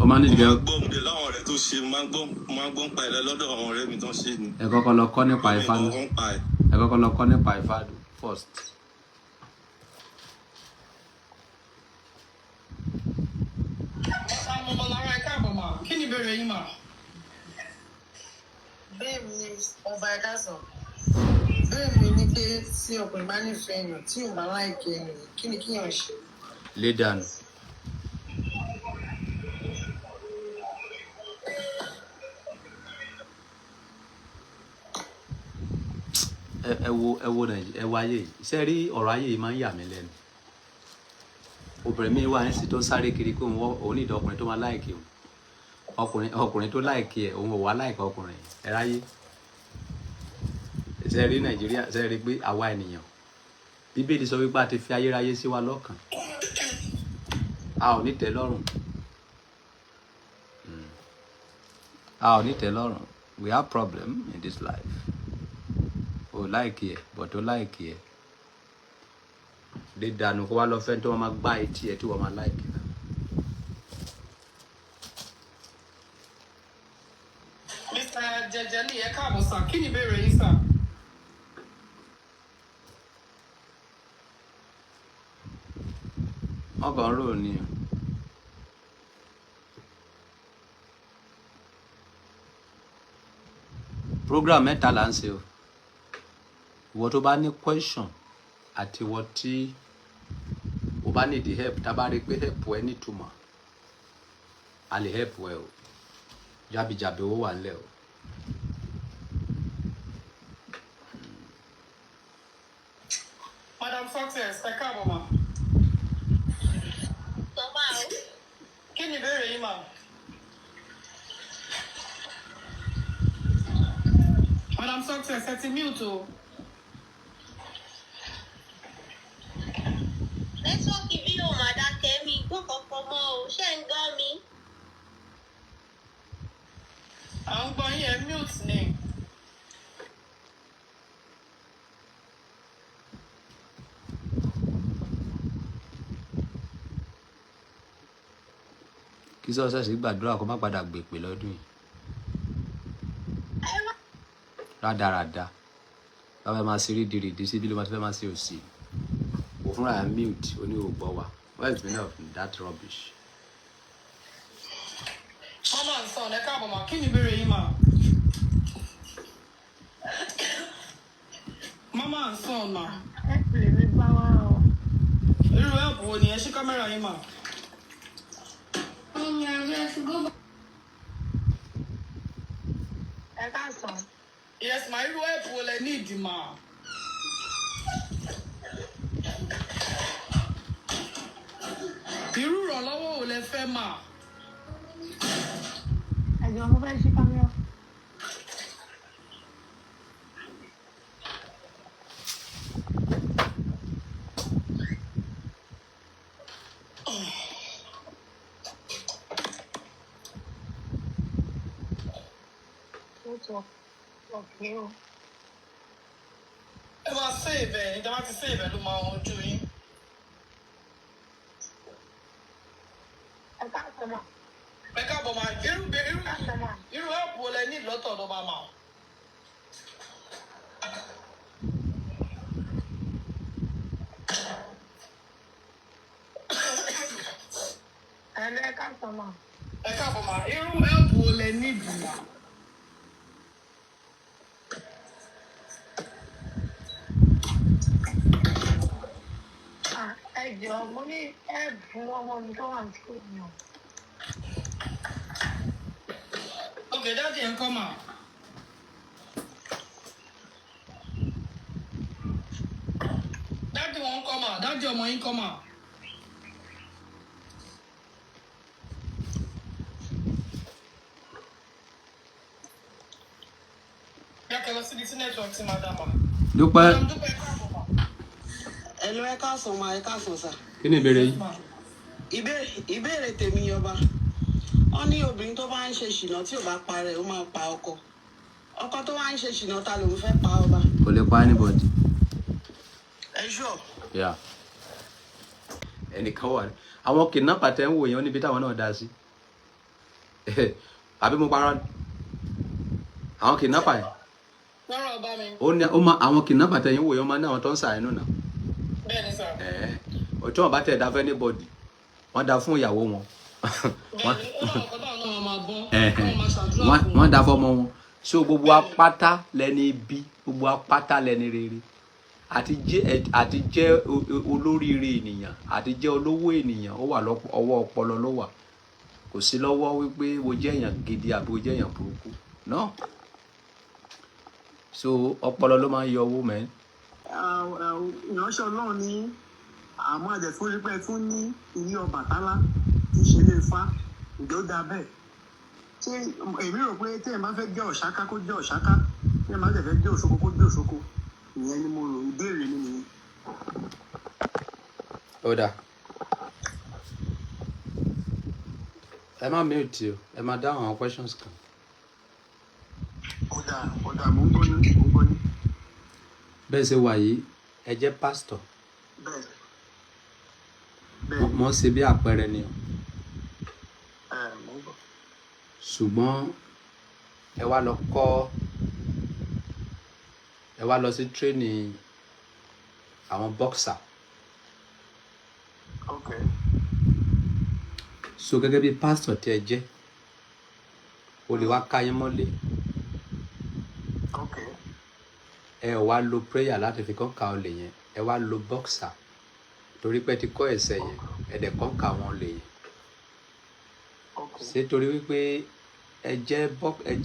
o máa ní ìgbẹ́. mo máa gbọ́ mo lè láwọn ọ̀rẹ́ tó ṣe mo máa gbọ́ ń pa ẹ lọ́dọ̀ àwọn ọ̀rẹ́ mi tó ń ṣe ni. ẹ kọ́kọ́ lọ kọ́ nípa ifá Mi náà mọ kankan pa ẹ. ẹ kọ́kọ́ lọ kọ́ nípa ifá first. Ọ̀sán mo mọ̀ lára ẹ káàbọ̀, mà. Kí ni ìbéèrè yín, mà? bẹ́ẹ̀ ni ọba ẹ̀ka sọ bẹ́ẹ̀ mi ní pé tí ọkùnrin bá nífẹ̀ẹ́ èèyàn tí ò bá láìkẹ́ èèyàn kí ni kíyàn ṣe. lé dànù. ẹ wo nàìjíríà ẹ wo ayé yìí ṣe rí ọ̀rọ̀ ayé yìí máa ń yà mí lẹ́nu obìnrin mi wà nísìsiyìí tó sáré kiri kó òun ní ìdọ̀ ọkùnrin tó máa láìkì òun ọkùnrin tó láìkì ẹ òun ò wá láìkì ọkùnrin ẹ ráyé ṣe rí nàìjíríà ṣe rí pé àwa ènìyàn bíbélì sọ wípé a ti fi ayérayé sí wa lọ́kàn a ò ní tẹ́ lọ́rùn a ò ní tẹ́ lọ́rùn. We have problem in this life. O like it, but o like it. Dé dànù kó wá lọ fẹ́ tí wọ́n máa gbá etí ẹ̀ tí wọ́n máa like it. Mr. Jẹjẹli, ẹ káàbọ̀ sà, kí ni ìbéèrè yín sà? Wọ́n kàn ń rò ní o. Program mẹ́ta là ń ṣe o. Ìwọ tó bá ní question àti ìwọ tí o bá need help, tá bá rí pé help ẹ nítumọ̀, a lè help ẹ o. Jàbìjàbì owó wà nílẹ̀ o. Madam Success, ẹ káàbọ̀ mà. Kí ni ìbéèrè yín mà? Madam Success, ẹ ti mute o. Nẹ́tíwọ́ọ̀kì bí yóò máa dákẹ́ mi gbọ́ kankan mọ́ o, ṣé ń gbọ́ mi? À ń gbọ́ yín, ẹ mute ni. Kí Success gbàdúrà kó má padà gbèpè lọ́dún yìí. Rádaràda. Báwo máa ṣe rídìrídì sí bí ló máa ti fẹ́ máa ṣe òsì. Kò fúnra ẹ̀ mute oní ògbọ́ wa. What is the meaning of that rubbish? Mama and son, ẹ káàbọ̀ mà, kí ni ìbéèrè yín mà? Mama and son mà. Ẹ pè mí bá wá o. Irú ẹ̀bù wo ni ẹ ṣí kámẹ́rà yín mà? Ẹ káàsán. Yes ma, irú ẹ̀bù wo lẹ ní ìdí mà? Irú ìrànlọ́wọ́ wo lẹ fẹ́ mà? Ẹ̀jọ̀ mo fẹ́ ṣí kámẹ́rà. Okay o. Ẹ máa save ẹ̀, ìjọba ti save ẹ̀ ló máa ń ojú yín. Ẹ káàsán mà. Ẹ káàbọ̀ mà, irú ẹ̀bù wo lẹ ní lọ́tọ̀ ló bá mà? Ẹ káàsán mà. Ẹ káàbọ̀ mà, irú ẹ̀bù wo lẹ ní ìdí mà? Ẹ̀jọ̀ mo ní ẹ̀bùn ọmọ mi tó wà ní school ni o. Okay, dáàdì ẹ̀ ń kọ́ mà. Dáàdì wọn ń kọ́ mà, dáàdì ọmọ yín kọ́ mà. Yá kẹ́ lọ síbi tí network ti máa dá mà. Dúpẹ́. Dúpẹ́ káàbọ̀ mà. Ẹ̀lọ́ ẹ káàsán ma ẹ káàsán sà. Kí ni ìbéèrè yìí? Ìbéèrè tèmi yọba. Wọ́n ní obìnrin tó bá ń ṣe ṣìnà tí ò bá parẹ́ ó máa pa ọkọ. Ọkọ tó wá ń ṣe ṣìnà ta lòun fẹ́ pa ọba. Kò lè pa anybody. Ẹ ṣọ́. Yeah. Ẹnìkan wà. Àwọn kidnapper tẹ́ ń wò yẹn níbi táwọn náà dá sí. Àbí mo parọ́ ni? Àwọn kidnapper yẹn. Lọ́rọ̀ ọba mi. Ó máa àwọn kidnapper tẹ́ ń wò yẹn ó máa ní àwọn tó ń ṣàánú náà. Bẹ́ẹ̀ni sà. Ọjọ́ wọn bá tẹ̀ dá fún anybody. Wọ́n dá fún ìyàwó wọn. Bẹ́ẹ̀ni, ó náà kọ́ táwọn náà máa bọ́. Wọ́n máa ṣàdúrà fún wọn. Wọ́n dá fọ́mọ wọn. So gbogbo apáta lẹni ibi, gbogbo apáta lẹni rere. Àti jẹ́ olóríire ènìyàn, àti jẹ́ olówó ènìyàn, ó wà ọwọ́ ọpọlọ ló wà. Kò sí lọ́wọ́ wípé wo jẹ́ èèyàn gidi àbí wo jẹ́ èèyàn burúkú. No. So ọpọlọ ló máa ń yọ owó mẹ́. Ìránṣẹ́ Ọlọ́run ní àmọ́ àjẹ̀fún rí pé tún ní ilé Ọbàtálá tí ṣe lè fa ìjọ dá bẹ́ẹ̀. Ṣé èmi rò pé tí ẹ̀ máa fẹ́ jẹ́ Ọ̀ṣáká kó jẹ́ Ọ̀ṣáká, tí ẹ̀ máa jẹ̀ fẹ́ jẹ́ Òṣogbo kó jẹ́ Òṣogbo. Ìyẹn ni mo rò ìbéèrè mi nìyẹn. Ó dáa. Ẹ má mute o, ẹ má dáhùn àwọn questions kan. ọ̀dà mò ń gbọ́ ní. bẹ́ẹ̀ ṣe wà yìí ẹ jẹ́ pásítọ̀ bẹ́ẹ̀ mo ń ṣe bí àpẹẹrẹ ni o mò ń gbọ́. ṣùgbọ́n ẹ wá lọ sí tírénì àwọn bọ́ksà ok so gẹ́gẹ́ bí pásítọ̀ tí ẹ jẹ́ o lè wá ká yín mọ́lé ok ẹ ò wá lo prayer láti fi kọ́ńkà olè yẹn ẹ wá lo bọ́ksà torí pé ti kọ́ ẹ̀sẹ̀ yẹn ẹ dẹ̀ kọ́ńkà wọn olè yẹn ok ṣé torí wípé ẹ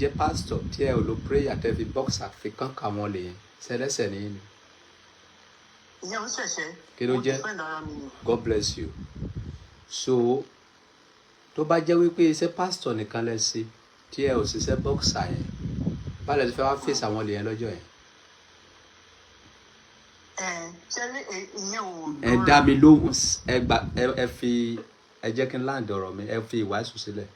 jẹ́ pásítọ̀ tí ẹ ò lo prayer tẹ́ fi bọ́ksà fi kọ́ńkà wọn olè yẹn ṣẹlẹ́sẹ̀ nìyí ni ìyẹn ń ṣẹ̀ṣẹ̀ kí ló jẹ́ defend ara mi ni. God bless you so tó bá jẹ́ wípé iṣẹ́ pásítọ̀ nìkan lẹ ṣe tí ẹ ò ṣiṣẹ́ bọ́ksà yẹn báyìí ti fẹ́ wá fèsì àwọn olè yẹn lọ́jọ́ yẹn. ṣe rí ìyẹn ò. ẹ dá mi lóhùn ẹ fi ẹ jẹ́ kí n láǹdì ọ̀rọ̀ mi ẹ fi ìwàásù sílẹ̀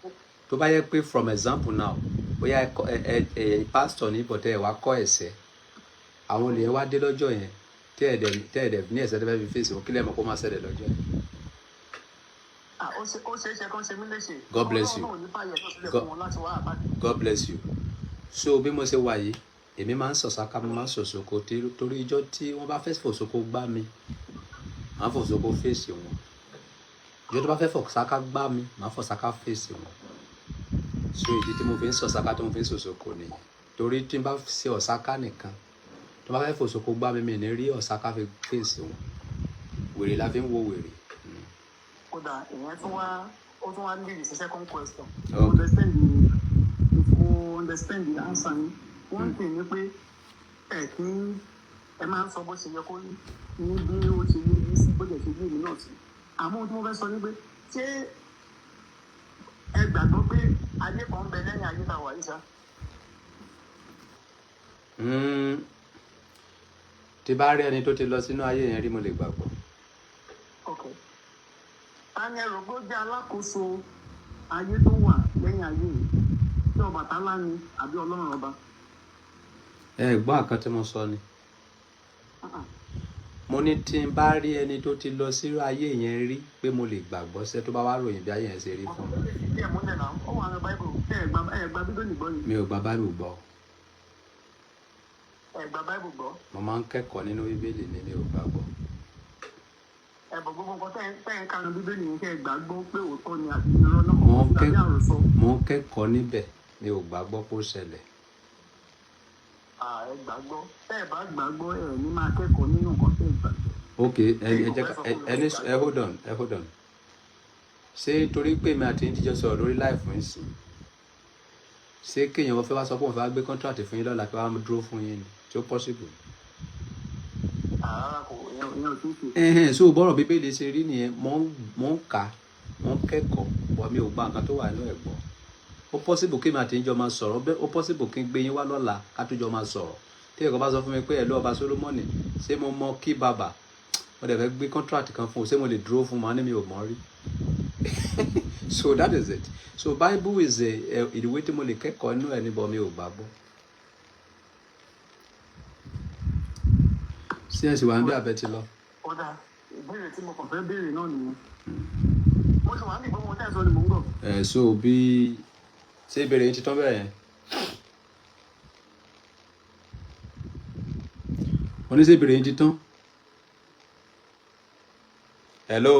tó bá yẹ pé from example now bóyá ẹ pásítọ̀ ní bọ̀tẹ́ ẹ wá kọ́ ẹ̀sẹ̀ àwọn olè yẹn wá dé lọ́jọ́ yẹn tẹ́ ẹ̀dẹ̀ ní ẹ̀sẹ̀ tẹ́ fẹ́ fi fèsì wọn kí lẹ́mọ̀ kó má ṣẹlẹ̀ lọ́jọ́ yẹn. ó ṣe é ṣe kán ṣe mí léṣe. God bless you. Ọlọ́run ò ní fàyè tó sílẹ̀ fún wọn láti wá àbájá. God bless you. So bí mo ṣe wà yìí èmi máa ń sọ̀sáká mo máa ń sọ̀sọ̀kò torí ijọ́ tí wọ́n bá fẹ́ fòsókó gbá mi máa ń fòsókó fèsì wọn ijọ́ tó bá fẹ́ fòsáká gbá mi máa ń fòsáká fèsì wọn so ìdí tí mo fi ń sọ̀sáká tó mo fi ń sọ̀sọ̀kò nìyẹn torí tí n bá ṣe ọ̀sáká nìkan tó bá fẹ́ fòsókó gbá mi mi ní rí ọ̀sáká fi fèsì wọn wèrè la fi ń wo wèrè. kódà ìyẹn tún wá ó tún wá ní the second question. Oh. mo understand the answer ni one thing ni pé ẹ máa ń sọ bó ṣe yẹ kó ní bí ó ṣe yé yìí sí bó ṣe yé mi náà sí àmọ́ ohun tí mo fẹ́ sọ ni pé ṣé ẹ gbàgbọ́ pé ayé kan ń bẹ lẹ́yìn ayé tá a wà yìí ṣá. tí bá rí ẹni tó ti lọ sínú ayé yẹn rí mo lè gbàgbọ́. ok ta ni ẹ rò pé ó jẹ́ alákòóso ayé tó wà lẹ́yìn ayé yìí tí Ọbàtálá ni àbí Ọlọ́run ọba. ẹ gbọ́ àkàn tí mo sọ ni mo ní tí n bá rí ẹni tó ti lọ sírú ayé yẹn rí pé mo lè gbàgbọ́ sẹ́ tó bá wá ròyìn bí ayé yẹn ṣe rí fún mi. ẹ múlẹ̀ náà ó wà ní báíbù ẹ gba bíbélì gbọ́ ni. mi ò gba báìbù gbọ́ ẹ gba báíbù gbọ́. mo máa ń kẹ́kọ̀ọ́ nínú bíbélì ni mi ò gbàgbọ́. ẹ bọ̀ gbogbo nǹkan tẹ́ ń kanu bíbélì yẹn kẹ́ ẹ gbàgbọ́ pé òótọ́ ni àbí irọ́ náà tàbí àròsọ. mo ń kẹ́kọ̀ọ́ níbẹ̀ mi ò gbàgbọ́ kó ṣẹlẹ̀. ẹ gbàgbọ́ tẹ́ ẹ bá gbàgbọ́ ẹ ní máa kẹ́kọ̀ọ́ nínú nǹkan tẹ́ ẹ gbàgbọ́. ok ẹ hold on ṣé torí pé mi àti ìdíjọ sọ̀rọ̀ lórí láìfún yín sí ṣé kéèyàn fẹ́ wá sọ pé òun fẹ́ wá gbé contract fún yín lọ́la kí wọ́n á dúró fún yín ni tí ó possible. àrà kò ìyẹn ò tún ṣe. so bọ́rọ̀ bíbélì ṣe rí nìyẹn mo ń kà mo ń kẹ́kọ̀ọ́ wọ́n mi ò gba nǹkan tó wà nínú ẹ̀ gbọ́ ó possible kí mi àti ìjọ máa sọ̀rọ̀ ó possible kí n gbé yín wá lọ́la ká tó jọ máa sọ̀rọ̀ tí ẹ̀kọ́ bá sọ fún mi pé ẹ̀ lọ́ọ́ bá Solomoni ṣé mo mọ kí bàbá mo dẹ̀ fẹ́ gbé contract kan fún un ṣé mo lè dúró fún un ní mi ò mọ̀ rí so that is it so Bible is ìdíwé tí mo lè kẹ́kọ̀ọ́ inú ẹ̀ níbọ̀ mi ò gbàgbọ́. sí ẹ̀sìn wà ń bí abẹ ti lọ. ọ̀dà ìbéèrè tí mo kàn fẹ́ béèrè náà nìyẹn mo ṣe wà ní ìgbọ́n mo tẹ́ ẹ sọ ni mò ń gbọ́. so bí ṣé ìbéèrè yín ti tán bẹ́ẹ̀ yẹn. wọ́n ní ṣé ìbéèrè yín ti tán. hello.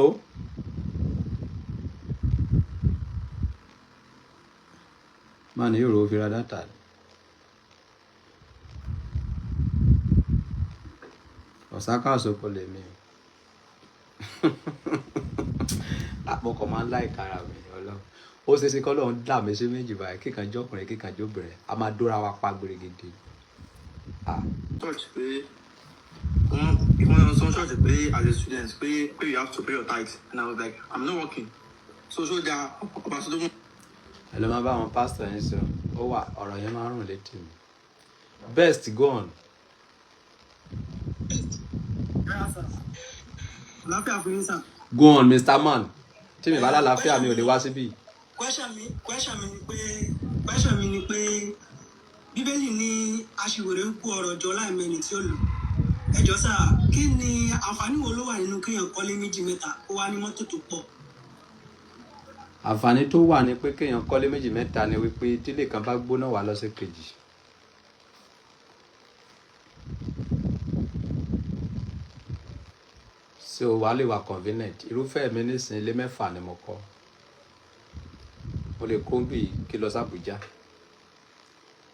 máa ní yòrò fi ra dátà. ọ̀sáká ọ̀sọ́kọ lè mi àpọ̀kọ̀ máa ń láì kára mi ọlọ́run ó ṣe é ṣe kọ́ lóun dà mí sí méjì báyìí kíkan jọkùnrin kíkan jóbìnrin a máa dóra wa pa gbèrègèdè. church pé wọ́n sọ church pé as a student pé you have to pay your tithes and I was like I'm not working so their ọba tó dún. ẹ ló máa bá àwọn pásítọ̀ yẹn sọ ó wà ọ̀rọ̀ yẹn máa ń rùn létí mi best go on. láfíà fún yín sàn. go on Mr. Man tí mi bá lálàáfíà mi ò lè wá síbí. question mi ni pé bíbélì ní aṣiwèrè ń kó ọrọ̀ jọ láìmẹ́ni tí ó lò. Ẹ jọ̀ọ́ sà, kí ni àǹfààní wo ló wà nínú kéèyàn kọ́lé méjì mẹ́ta kó wá ní mọ́tò tó pọ̀? àǹfààní tó wà ní pé kéèyàn kọ́lé méjì mẹ́ta ni wípé tílé kan bá gbóná wà lọ́sẹ̀ kejì. so wàá lè wà convenient. irúfẹ́ mi nísìnyí ilé 6 ni mo kọ́. mo lè kó bí kí lọ sí Àbújá,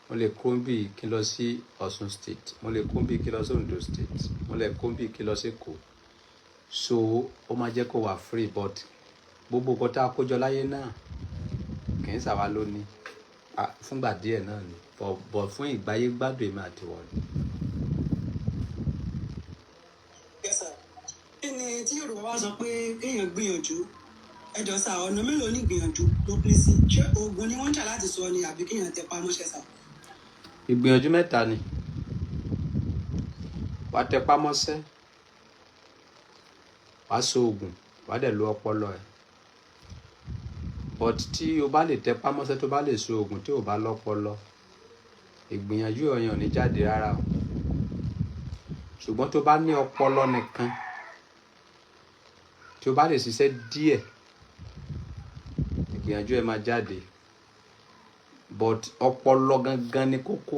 mo lè kó bí kí lọ sí Ọ̀ṣun state, mo lè kó bí kí lọ sí Ondo state, mo lè kó bí kí lọ sí Èkó. so ó máa jẹ́ kó wà free, but gbogbo nǹkan tá a kójọ láyé náà kì í ṣàwa lónìí fúngbà díẹ̀ náà ni, but fún ìgbáyé gbádùn èmi àti wọn. Kí ni tí Yorùbá bá sọ pé kéèyàn gbìyànjú? Ẹ jọ̀ọ́ sà, ọ̀nà mélòó ní ìgbìyànjú ló pín sí? Ṣé oògùn ni wọ́n ń jà láti sọ ni àbí kéèyàn tẹpá mọ́ṣẹ́ sà? ìgbìyànjú 3 ni. wà á tẹpá mọ́ṣẹ́, wà á so oògùn, wà á dẹ̀ lo ọpọlọ ẹ̀. but tí o bá lè tẹpá mọ́ṣẹ́ tó bá lè so oògùn tí o bá lọ́pọlọ, ìgbìyànjú ọ̀yàn ò ní jáde rárá o. ṣùgbọ́n tó bá ní ọpọlọ nìkan, tí o bá lè ṣiṣẹ́ díẹ̀, ìgbìyànjú ẹ máa jáde. but ọpọlọ gangan ni kókó,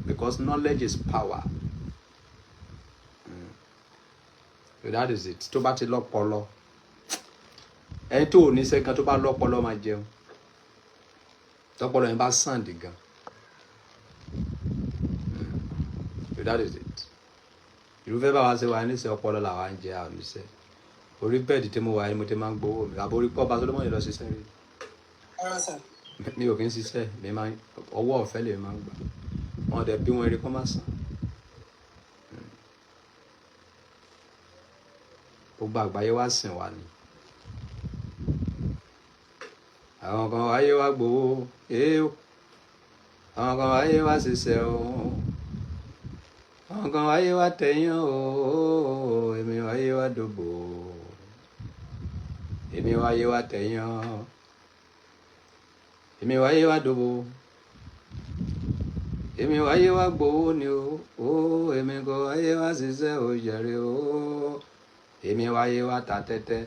because knowledge is power. So that is it. tó bá ti lọ́pọlọ, ẹni tó ò ní sẹ́gan tó bá lọ́pọlọ máa jẹun, tọ́pọlọ yẹn bá sàn dì gan. So that is it. irúfẹ́ bá wa ṣe wà níṣẹ́ ọpọlọ làwa ń jẹ àwọn oníṣẹ́. orí bẹ́ẹ̀dì tí mo wà ní mo ti máa ń gbowó mi, àbò orí pọ́ọ̀bà Solomon yìí lọ ṣiṣẹ́ rí. mi ò kí ń ṣiṣẹ́, mi máa ọwọ́ ọ̀fẹ́ lè máa ń gbà. wọn dẹ̀ bí wọn eré kọ́ máa sàn. gbogbo àgbáyé wá sìn wá ni. àwọn kan wáyé wá gbowó, àwọn kan wáyé wá ṣiṣẹ́ o, àwọn kan wáyé wá tẹ̀yàn o, èmi wáyé wá dòbò, èmi wáyé wá tẹ̀yàn, èmi wáyé wá dòbò, èmi wáyé wá gbowó ni o, èmi kò wáyé wá ṣiṣẹ́ o jàre o, èmi wáyé wá ta tẹ́tẹ́.